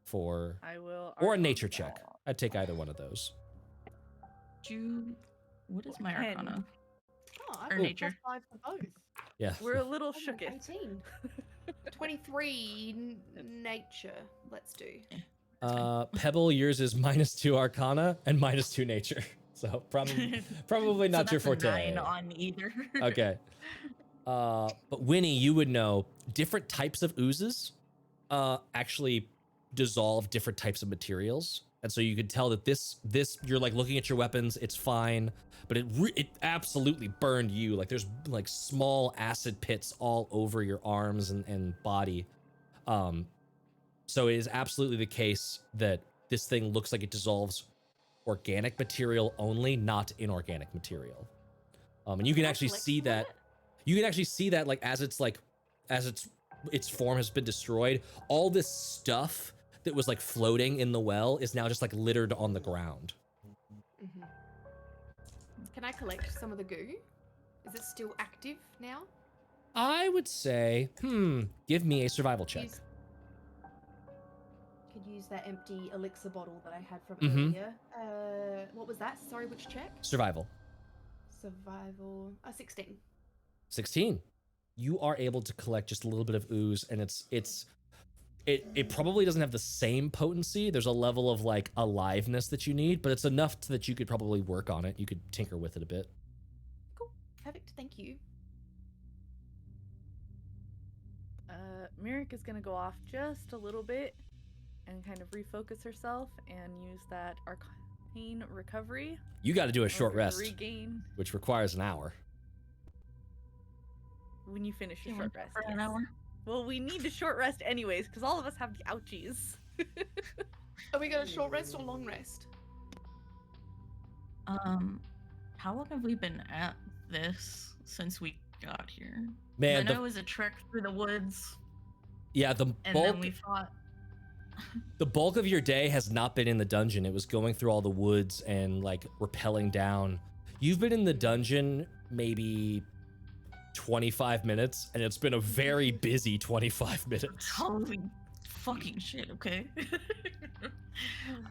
for, I will. or a Nature check. I'd take either one of those. What is my 10. Arcana? Oh, Or I've got nature. +5 for both. Yeah. We're a little Oh, shook it. 18. 23 nature. Let's do. Pebble, yours is -2 Arcana and -2 Nature. So probably not So your that's a forte. 9 on either. Okay. But Winnie, you would know different types of oozes actually dissolve different types of materials. And so you can tell that this you're like looking at your weapons, it's fine, but it absolutely burned you. Like there's like small acid pits all over your arms and body. So it is absolutely the case that this thing looks like it dissolves organic material only, not inorganic material. And you can actually see that. You can actually see that like as its form has been destroyed, all this stuff that was like floating in the well is now just like littered on the ground. Mm-hmm. Can I collect some of the goo? Is it still active now? I would say, give me a survival check. Could use that empty elixir bottle that I had from Mhm. earlier. What was that? Sorry, which check? Survival. Survival. 16. 16. You are able to collect just a little bit of ooze, and it probably doesn't have the same potency. There's a level of like aliveness that you need, but it's enough that you could probably work on it. You could tinker with it a bit. Cool. Perfect. Thank you. Mirik is going to go off just a little bit and kind of refocus herself and use that arcane recovery. You got to do a in short order to rest, regain which requires an hour. when you finish your You short want rest. for an yes. hour? Well, we need a short rest anyways, because all of us have the ouchies. Are we going to short rest or long rest? How long have we been at this since we got here? 'Cause Man, I know it was a trek through the woods, yeah, the and then bulk we fought. the bulk of your day has not been in the dungeon. It was going through all the woods and like rappelling down. You've been in the dungeon maybe 25 minutes, and it's been a very busy 25 minutes. Holy fucking shit! Okay.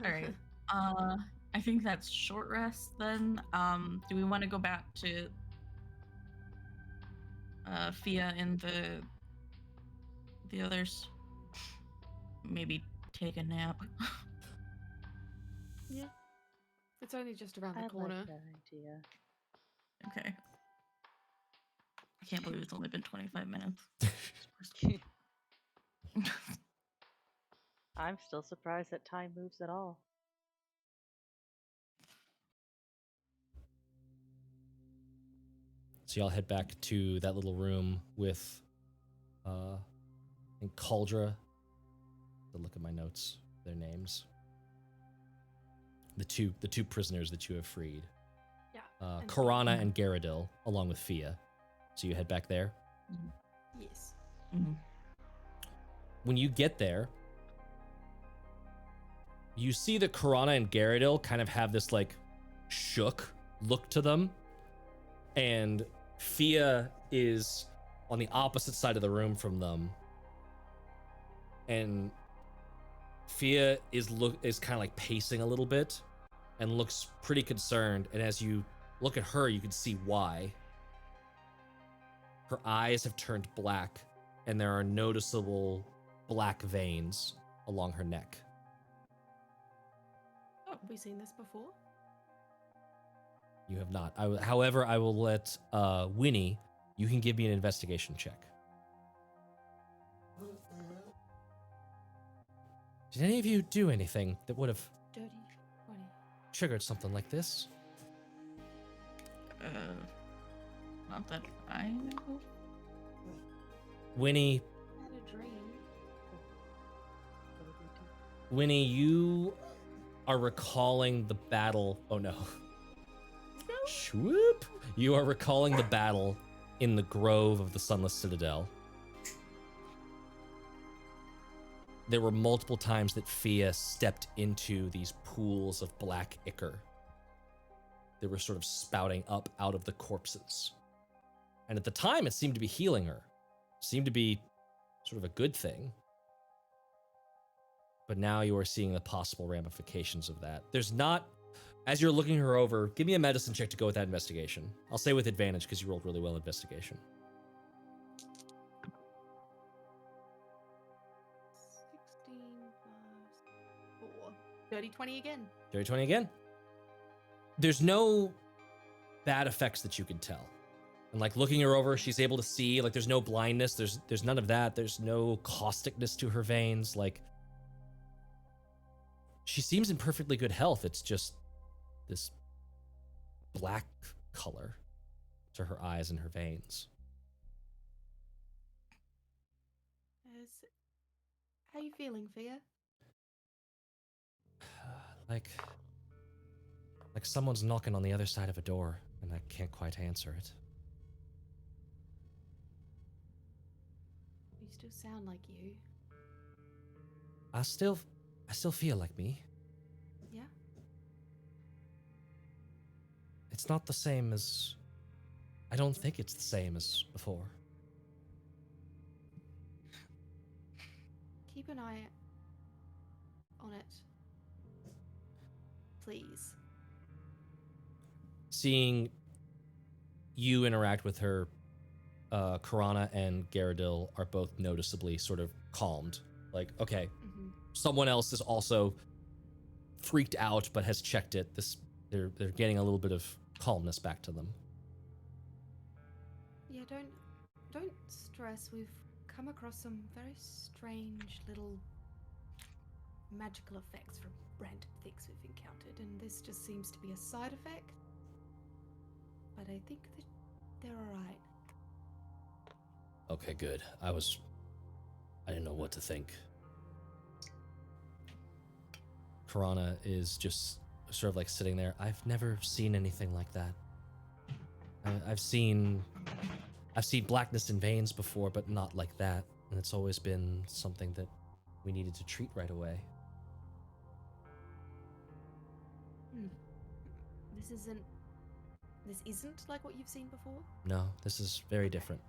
All right. I think that's short rest then. Do we want to go back to Fia and the others? Maybe take a nap. It's only just around the I corner. like that idea. Okay. I can't believe it's only been 25 minutes. I'm still surprised that time moves at all. So y'all head back to that little room with, I think Cauldra. To look at my notes, their names. The two prisoners that you have freed. Yeah. and- Karana and Garadil, along with Fia. So you head back there. Yes. Mhm. When you get there, you see that Karana and Garadil kind of have this like shook look to them. And Fia is on the opposite side of the room from them. And Fia is kind of like pacing a little bit and looks pretty concerned. And as you look at her, you can see why. Her eyes have turned black, and there are noticeable black veins along her neck. Have we seen this before? You have not. However, I will let Winnie, you can give me an investigation check. Did any of you do anything that would have Dirty 20. triggered something like this? Not that I know. Winnie, I had a dream. Winnie, you are recalling the battle. Oh no. Swoop! You are recalling the battle in the grove of the Sunless Citadel. There were multiple times that Fia stepped into these pools of black ichor. They were sort of spouting up out of the corpses. And at the time, it seemed to be healing her. It seemed to be sort of a good thing. But now you are seeing the possible ramifications of that. There's not, as you're looking her over, give me a medicine check to go with that investigation. I'll say with advantage because you rolled really well in investigation. 16 plus 4. Dirty 20 again. Dirty 20 again. There's no bad effects that you can tell. And like looking her over, she's able to see, like there's no blindness, there's none of that. There's no causticness to her veins. Like she seems in perfectly good health. It's just this black color to her eyes and her veins. How you feeling, Fia? Like someone's knocking on the other side of a door and I can't quite answer it. You still sound like you. I still feel like me. Yeah? It's not the same as... I don't think it's the same as before. Keep an eye on it. Please. Seeing you interact with her, Karana and Garadil are both noticeably sort of calmed. Like, okay, someone else is also freaked out but has checked it. They're getting a little bit of calmness back to them. Yeah, don't stress. We've come across some very strange little magical effects from random things we've encountered, and this just seems to be a side effect. But I think that they're alright. Okay, good. I didn't know what to think. Karana is just sort of like sitting there. I've never seen anything like that. I've seen blackness in veins before, but not like that. And it's always been something that we needed to treat right away. This isn't like what you've seen before? No, this is very different.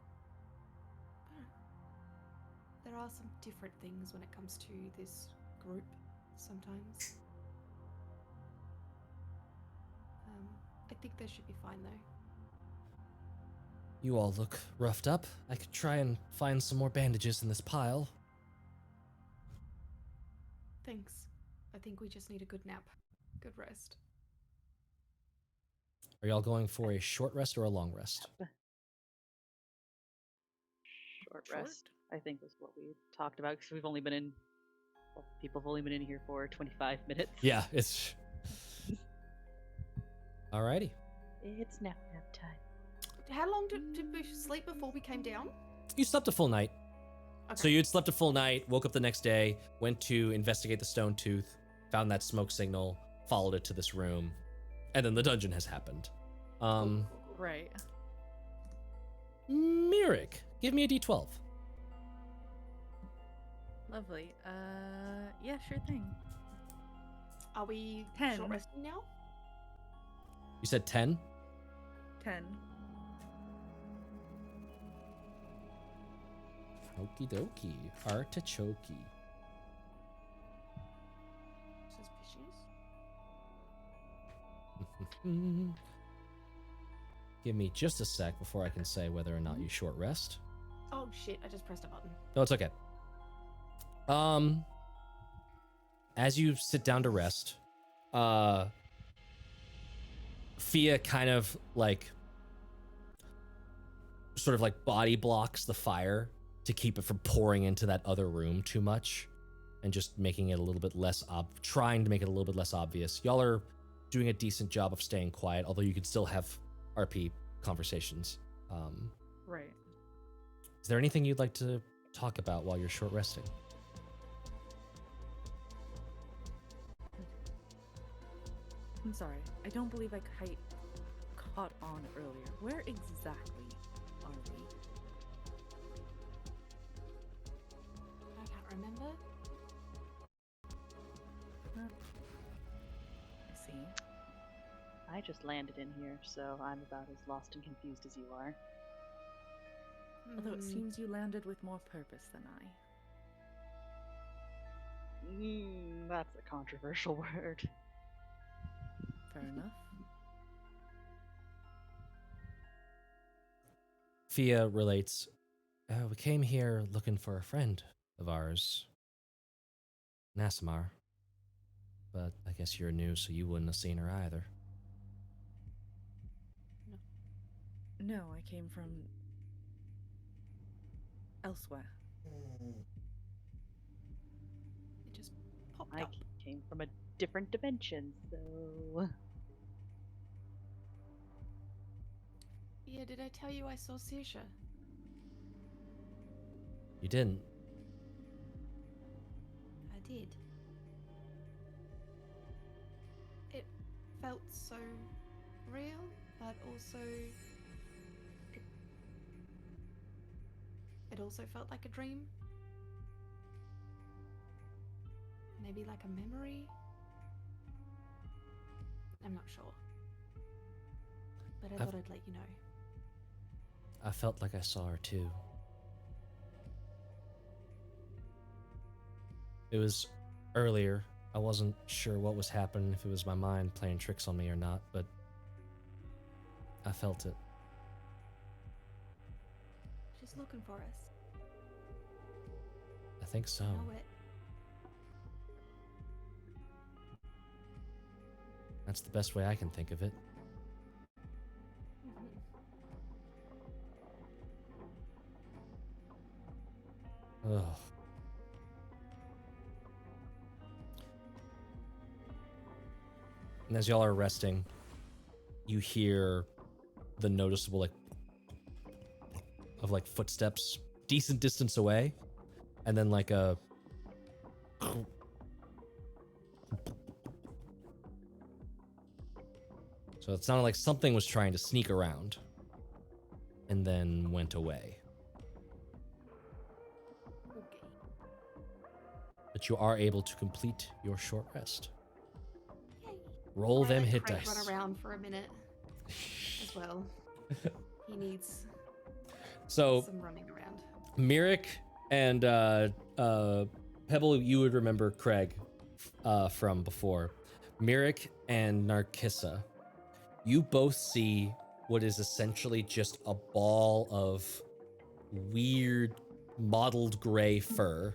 There are some different things when it comes to this group sometimes. I think they should be fine though. You all look roughed up. I could try and find some more bandages in this pile. Thanks. I think we just need a good nap. Good rest. Are y'all going for a short rest or a long rest? Short rest, I think, was what we talked about because we've only been in. Well, people have only been in here for 25 minutes. Yeah, it's. Alrighty. It's nap time. How long did we sleep before we came down? You slept a full night. Okay. So you'd slept a full night, woke up the next day, went to investigate the stone tooth, found that smoke signal, followed it to this room, and then the dungeon has happened. Right. Mirik, give me a d12. Lovely. Yeah, sure thing. Are we 10. short resting now? You said 10? 10. Okie dokie. Artichoke. Suspicious. Give me just a sec before I can say whether or not you short rest. Oh shit! I just pressed a button. No, it's okay. As you sit down to rest, Fia kind of like sort of like body blocks the fire to keep it from pouring into that other room too much and just making it a little bit less trying to make it a little bit less obvious. Y'all are doing a decent job of staying quiet, although you could still have RP conversations. Right. Is there anything you'd like to talk about while you're short resting? I'm sorry. I don't believe I caught on earlier. Where exactly are we? I can't remember. I see. I just landed in here, so I'm about as lost and confused as you are. Although it Hmm. seems you landed with more purpose than I. That's a controversial word. Fair enough. Fia relates, we came here looking for a friend of ours, Nasamar. But I guess you're new, so you wouldn't have seen her either. No, I came from elsewhere. It just popped I up. came from a different dimension, so... Yeah, did I tell you I saw Saoirse? You didn't. I did. It felt so real, but also it also felt like a dream. Maybe like a memory. I'm not sure. But I thought I'd let you know. I felt like I saw her too. It was earlier. I wasn't sure what was happening, if it was my mind playing tricks on me or not, but I felt it. She's looking for us. I think so. I know it. That's the best way I can think of it. Ugh. And as y'all are resting, you hear the noticeable like footsteps decent distance away, and then like a so it sounded like something was trying to sneak around and then went away. Okay. But you are able to complete your short rest. Yay. Roll I them let hit Craig dice. Run around for a minute as well. He needs So some running around. Myrick and Pebble, you would remember Craig from before. Myrick and Narkissa, you both see what is essentially just a ball of weird mottled gray fur,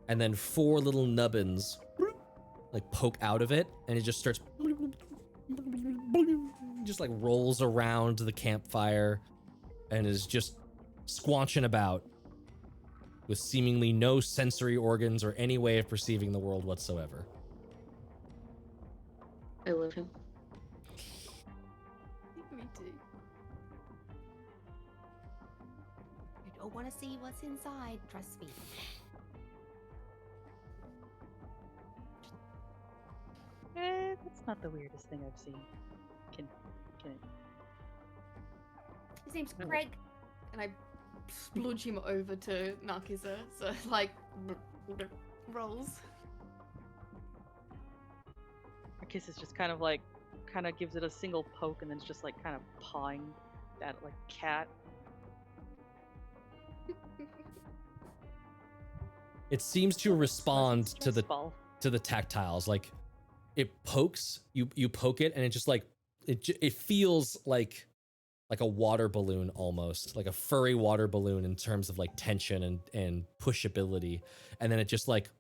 and then 4 little nubbins like poke out of it, and it just starts just like rolls around the campfire and is just squanching about with seemingly no sensory organs or any way of perceiving the world whatsoever. I love him. Me too. You don't want to see what's inside, trust me. That's not the weirdest thing I've seen. Can it? His name's Craig. And I splooge him over to Narkissa, so like rolls. Narkissa's just kind of gives it a single poke and then it's just like kind of pawing at it like a cat. It seems to respond to the Stress ball. tactiles. Like it pokes, you poke it, and it just like it feels like a water balloon almost, like a furry water balloon in terms of like tension and pushability, and then it just like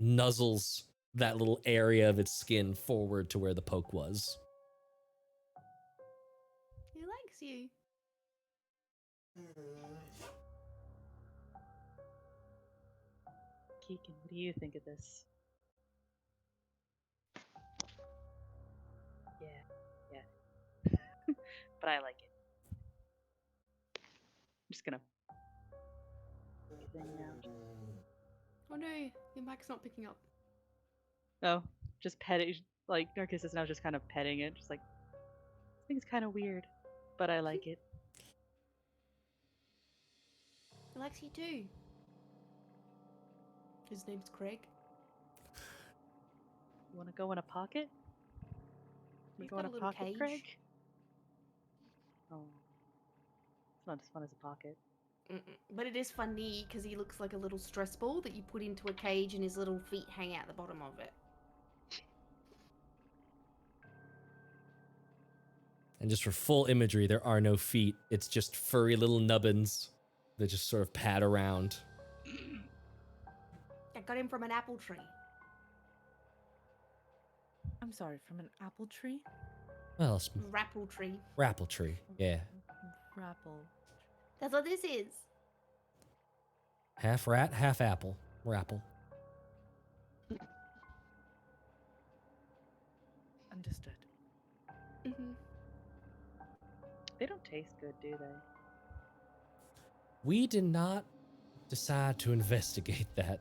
nuzzles that little area of its skin forward to where the poke was. He likes you. Keegan, what do you think of this? Yeah. But I like it. I'm just gonna Oh no, your mic's not picking up. Oh, just pet it. Like Narkissa's now just kind of petting it, just like this thing's kind of weird, but I like it. He likes you too. His name's Craig. You want to go in a pocket? He's Go in got a a little pocket, cage. Craig? Oh, it's not as fun as a pocket. But it is funny because he looks like a little stress ball that you put into a cage and his little feet hang out the bottom of it. And just for full imagery, there are no feet. It's just furry little nubbins that just sort of pad around. I got him from an apple tree. I'm sorry, from an apple tree? Well, it's Rapple tree. rapple tree. Yeah. Rapple. That's what this is. Half rat, half apple. Rapple. Understood. They don't taste good, do they? We did not decide to investigate that.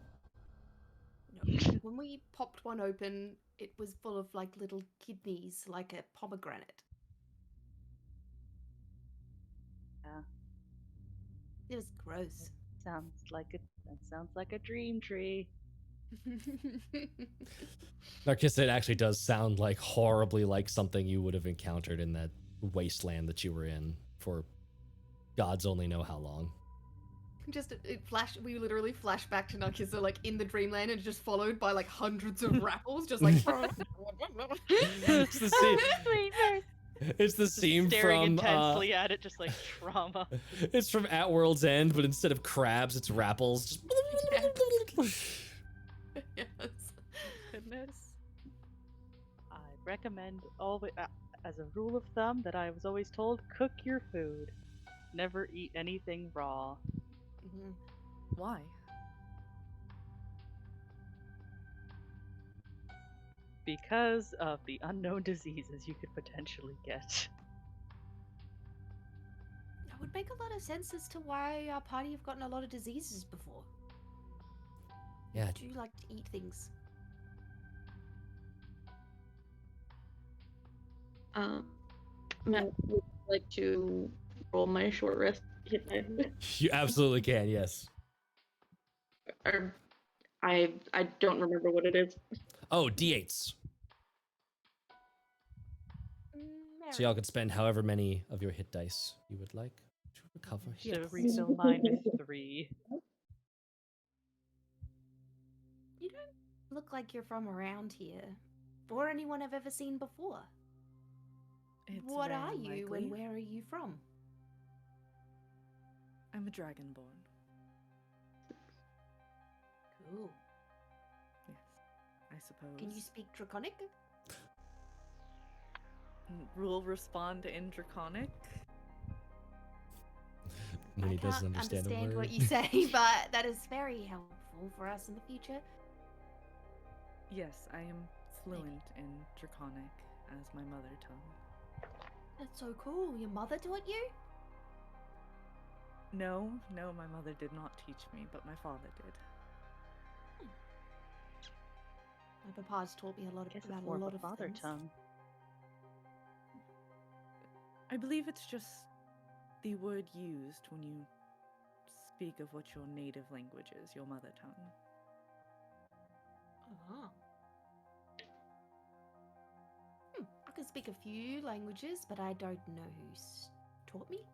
No. When we popped one open, it was full of like little kidneys, like a pomegranate. Yeah. It was gross. That sounds like a dream tree. Narkissa, it actually does sound like horribly like something you would have encountered in that wasteland that you were in for gods only know how long. Just we literally flash back to Narkissa like in the dreamland and just followed by like hundreds of rapples, just like It's the scene. It's the scene Staring from intensely at it, just like trauma. It's from At World's End, but instead of crabs, it's rapples. Yes. Goodness. I recommend as a rule of thumb that I was always told, cook your food. Never eat anything raw. Mhm. Why? Because of the unknown diseases you could potentially get. That would make a lot of sense as to why our party have gotten a lot of diseases before. Yeah. Do you like to eat things? Matt, would you like to roll my short rest? You absolutely can, yes. Or I don't remember what it is. Oh, D8s. So y'all can spend however many of your hit dice you would like to recover. Should Yes. refill mine with 3. You don't look like you're from around here, or anyone I've ever seen before. It's What very are you unlikely. and where are you from? I'm a dragonborn. Cool. Yes, I suppose. Can you speak Draconic? Will respond in Draconic. When he I can't doesn't understand a word. what you say, but that is very helpful for us in the future. Yes, I am fluent in Draconic as my mother tongue. That's so cool. Your mother taught you? No, my mother did not teach me, but my father did. My papa's taught me a lot Guess about it's a more of lot a of father things. tongue. I believe it's just the word used when you speak of what your native language is, your mother tongue. Uh-huh. I can speak a few languages, but I don't know who's taught me.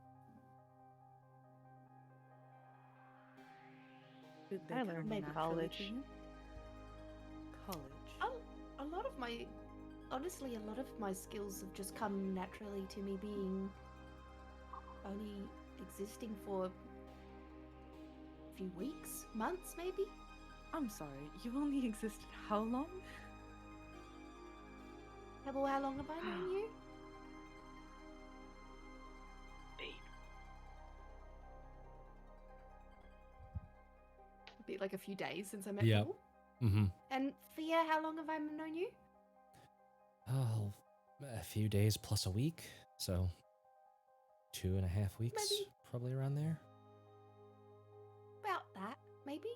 Did they I come learned in naturally college. to you? College. A lot of my honestly, a lot of my skills have just come naturally to me being only existing for a few weeks, months, maybe. I'm sorry, you only existed how long? Pebble, how long have I known you? It'd be like a few days since I met Yep. Pebble. Mm-hmm. And Thea, how long have I known you? Oh, a few days plus a week, so 2.5 weeks, Maybe. probably around there. About that, maybe.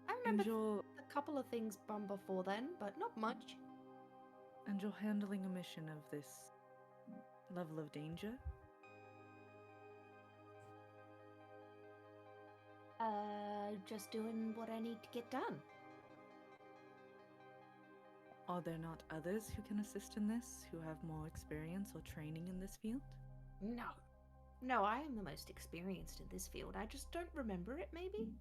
I And remember you're a couple of things from before then, but not much. handling a mission of this level of danger? Just doing what I need to get done. Are there not others who can assist in this, who have more experience or training in this field? No. No, I am the most experienced in this field. I just don't remember it, maybe?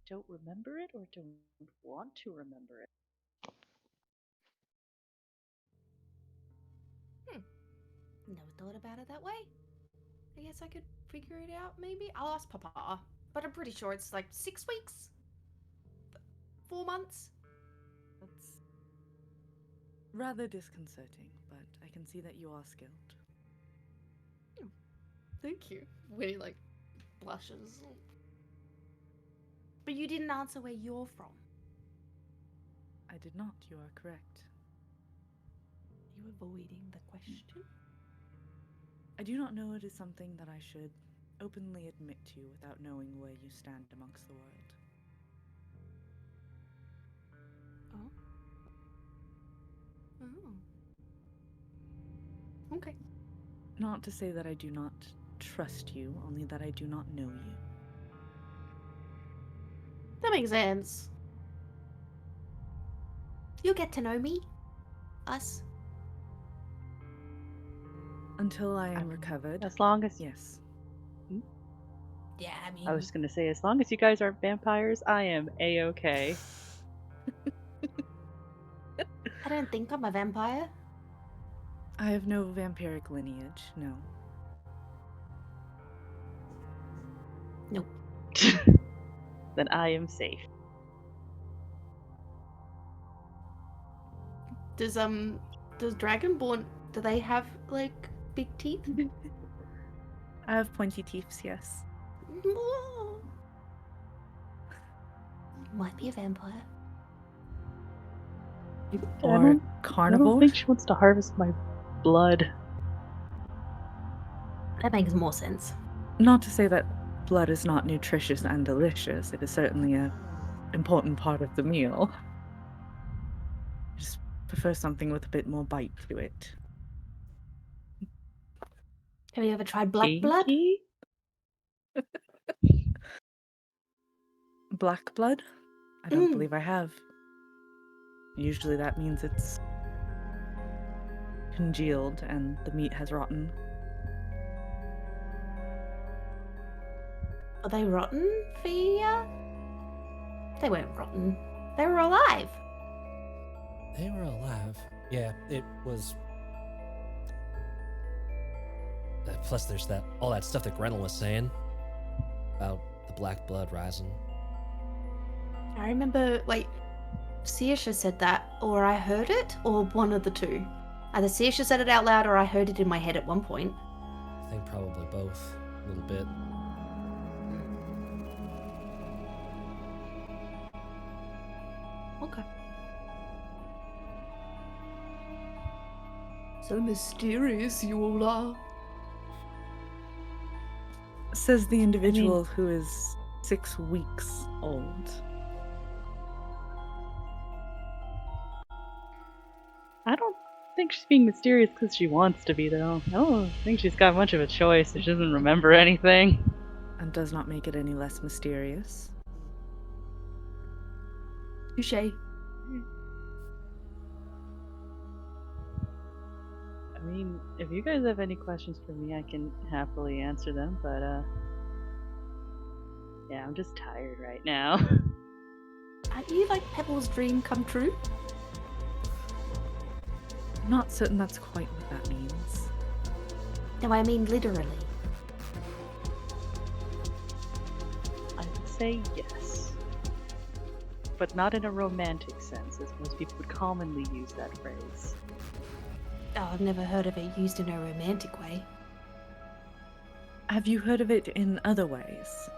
Don't remember it or don't want to remember it? Never thought about it that way. I guess I could figure it out, maybe? I'll ask Papa. But I'm pretty sure it's like 6 weeks? 4 months? That's rather disconcerting, but I can see that you are skilled. Thank you. When he, like, blushes. But you didn't answer where you're from. I did not, you are correct. Are you avoiding the question? I do not know it is something that I should openly admit to without knowing where you stand amongst the world. Oh. Okay. Not to say that I do not trust you, only that I do not know you. That makes sense. You'll get to know me. Us. Until I am recovered. As long as Yes. Yeah, I mean... I was gonna say, as long as you guys aren't vampires, I am a-okay. I don't think I'm a vampire. I have no vampiric lineage, no. Nope. Then I am safe. Does Dragonborn, do they have, like, big teeth? I have pointy teeth, yes. Might be a vampire. Or I carnivore. don't think she wants to harvest my blood. That makes more sense. Not to say that blood is not nutritious and delicious. It is certainly an important part of the meal. I just prefer something with a bit more bite to it. Have you ever tried black blood? Kinky? Black blood? I don't believe I have. Usually that means it's congealed and the meat has rotten. Are they rotten, Fia? They weren't rotten. They were alive. They were alive. Yeah, it was. Plus, there's all that stuff that Grenell was saying about the black blood rising. I remember, wait, Saoirse said that, or I heard it, or one of the two. Either Saoirse said it out loud, or I heard it in my head at one point. I think probably both, a little bit. Okay. So mysterious you all are. Says the individual who is 6 weeks old. I don't think she's being mysterious because she wants to be, though. I don't think she's got much of a choice. She doesn't remember anything. And does not make it any less mysterious. Touche. I mean, if you guys have any questions for me, I can happily answer them, but Yeah, I'm just tired right now. Aren't you like Pebble's dream come true? I'm not certain that's quite what that means. No, I mean literally. I would say yes. But not in a romantic sense, as most people would commonly use that phrase. Oh, I've never heard of it used in a romantic way. Have you heard of it in other ways?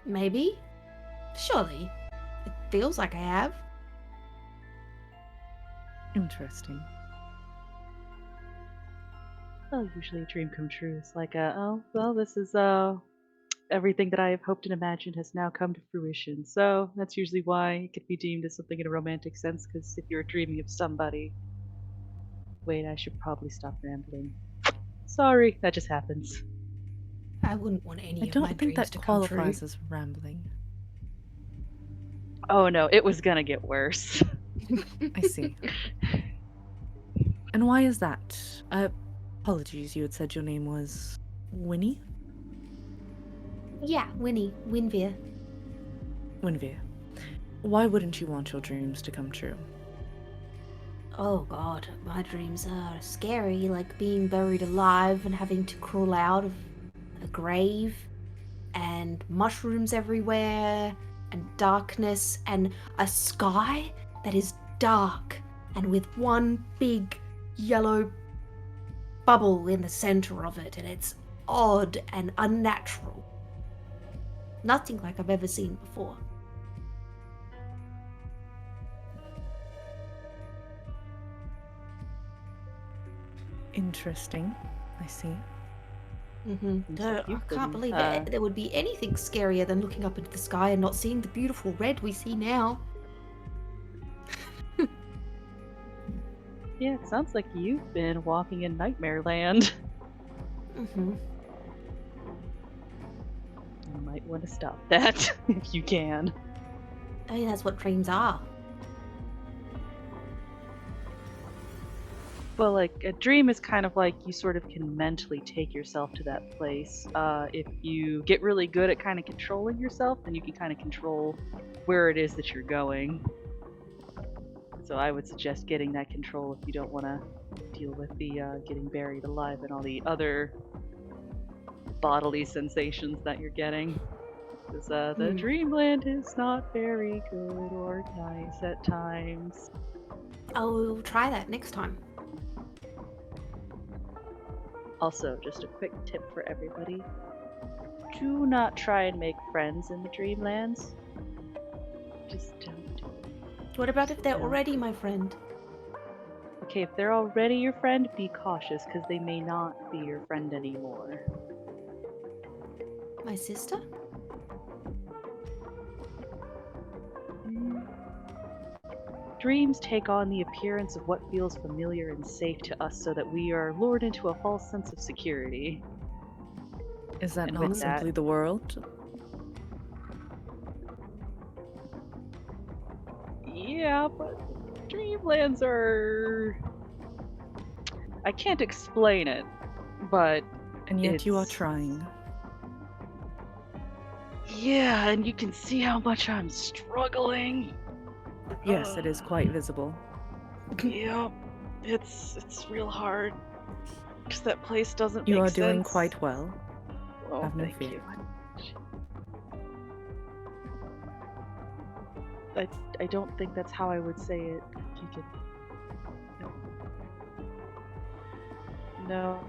Maybe? Surely. It feels like I have. Interesting. Well, usually a dream come true is like oh, well, this is everything that I have hoped and imagined has now come to fruition. So that's usually why it could be deemed as something in a romantic sense, because if you're dreaming of somebody... Wait, I should probably stop rambling. Sorry, that just happens. I wouldn't want any I of my don't think dreams that to come true. qualifies as rambling. Oh no, it was gonna get worse. I see. And why is that? Apologies, you had said your name was Winnie? Yeah, Winnie. Winvir. Winvir. Why wouldn't you want your dreams to come true? Oh god, my dreams are scary, like being buried alive and having to crawl out of a grave, and mushrooms everywhere, and darkness, and a sky that is dark and with one big yellow bubble in the center of it, and it's odd and unnatural. Nothing like I've ever seen before. Interesting. I see. I can't believe it. There would be anything scarier than looking up into the sky and not seeing the beautiful red we see now. Yeah, it sounds like you've been walking in nightmare land. You might want to stop that if you can. I mean, that's what dreams are. Well, like, a dream is kind of like you sort of can mentally take yourself to that place. If you get really good at kind of controlling yourself, then you can kind of control where it is that you're going. So I would suggest getting that control if you don't want to deal with the getting buried alive and all the other bodily sensations that you're getting. Because the dreamland is not very good or nice at times. I'll try that next time. Also, just a quick tip for everybody. Do not try and make friends in the dreamlands. Just don't do it. What about if they're already my friend? Okay, if they're already your friend, be cautious, because they may not be your friend anymore. My sister? Dreams take on the appearance of what feels familiar and safe to us so that we are lured into a false sense of security. Is that And not with simply the world? Yeah, but dreamlands are... I can't explain it, but... And yet you are it's- trying. Yeah, and you can see how much I'm struggling. Yes, it is quite visible. Yep, it's real hard. Because that place doesn't You make are sense. doing quite well. Oh, have no thank fear. you. I don't think that's how I would say it. You could... No.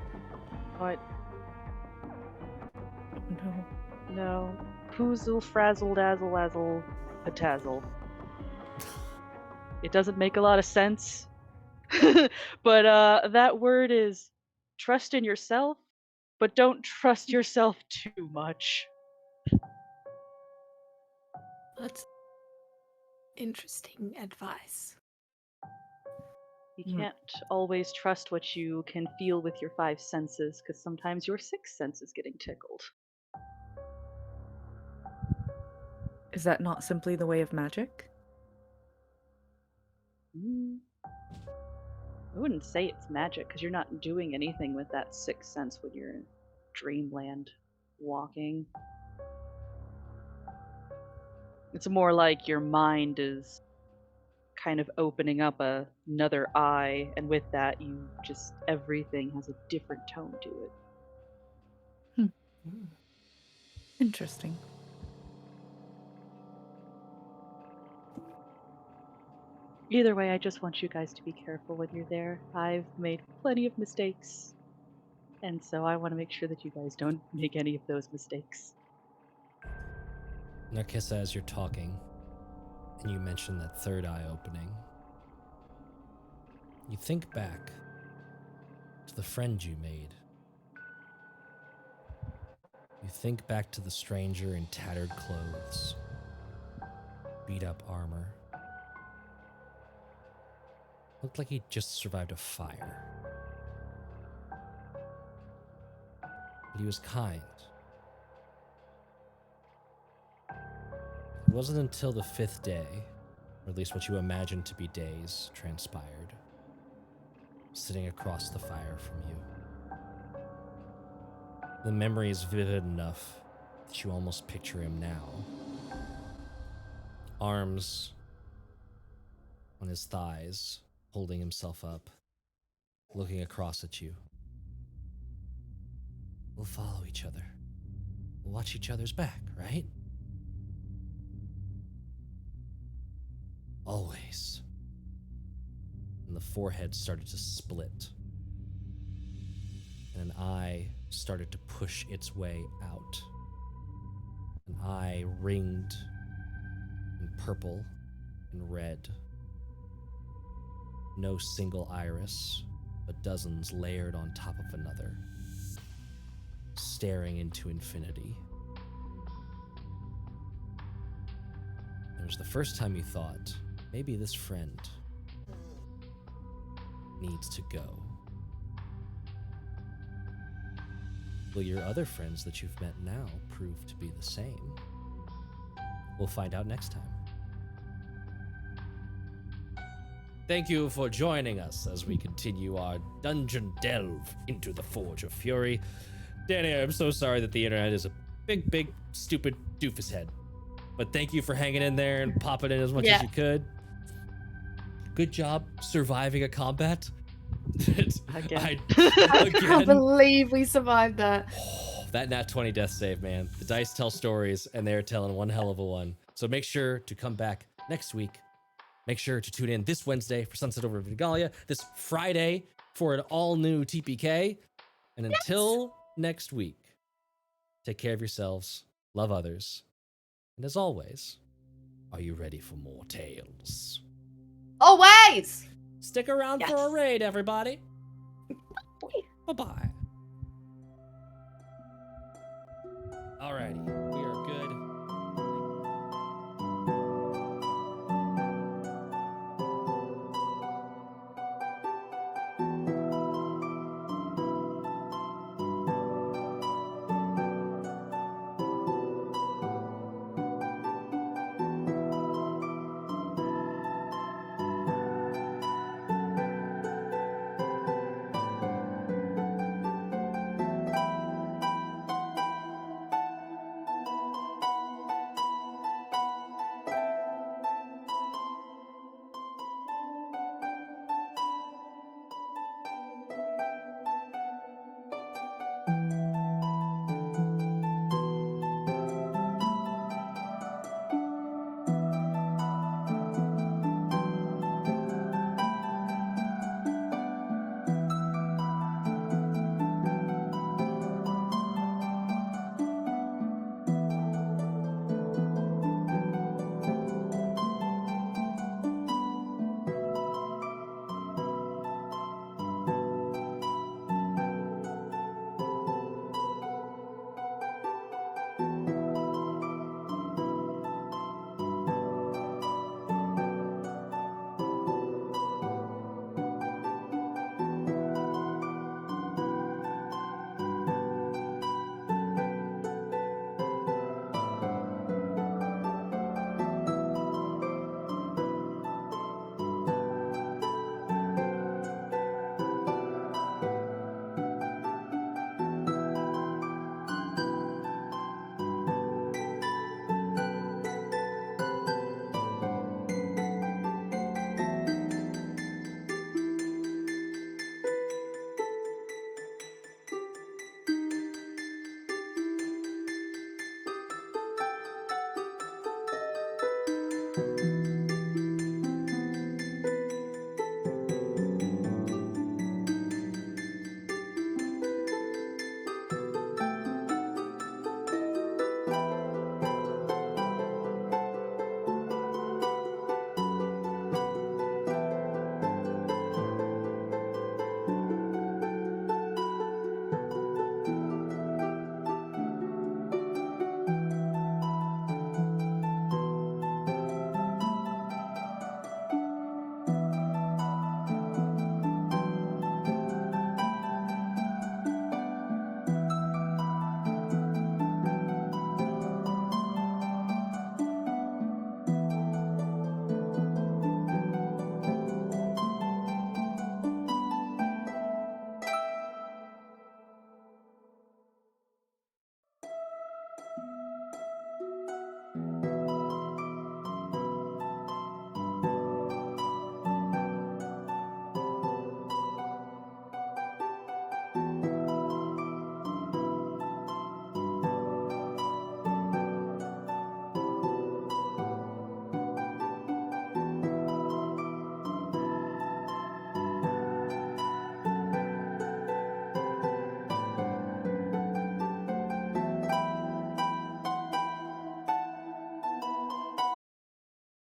What? No. No. Poozle, frazzle, dazzle, lazzle, patazzle. It doesn't make a lot of sense. But that word is trust in yourself, but don't trust yourself too much. That's interesting advice. You can't always trust what you can feel with your 5 senses, because sometimes your 6th sense is getting tickled. Is that not simply the way of magic? I wouldn't say it's magic, because you're not doing anything with that 6th sense when you're in dreamland. walking. It's more like your mind is kind of opening up another eye, and with that, everything has a different tone to it. Interesting. Either way, I just want you guys to be careful when you're there. I've made plenty of mistakes, and so I want to make sure that you guys don't make any of those mistakes. Narkissa, as you're talking, and you mention that third eye opening, you think back to the friend you made. You think back to the stranger in tattered clothes, beat up armor. Looked like he just survived a fire. But he was kind. It wasn't until the 5th day, or at least what you imagined to be days, transpired, sitting across the fire from you. The memory is vivid enough that you almost picture him now. Arms on his thighs, holding himself up, looking across at you. We'll follow each other. We'll watch each other's back, right? Always. And the forehead started to split. And an eye started to push its way out. An eye ringed in purple and red. No single iris, but dozens layered on top of another, staring into infinity. It was the first time you thought, maybe this friend needs to go. Will your other friends that you've met now prove to be the same? We'll find out next time. Thank you for joining us as we continue our dungeon delve into the Forge of Fury. Danny, I'm so sorry that the internet is a big, stupid doofus head. But thank you for hanging in there and popping in as much as you could. Good job surviving a combat. Again. I can't believe we survived that. That nat 20 death save, man. The dice tell stories, and they're telling one hell of a one. So make sure to come back next week. Make sure to tune in this Wednesday for Sunset Over Vigalia, this Friday for an all-new TPK. And until next week, take care of yourselves, love others, and as always, are you ready for more tales? Always! Stick around for a raid, everybody. Bye-bye. Alrighty, we are good. Bye.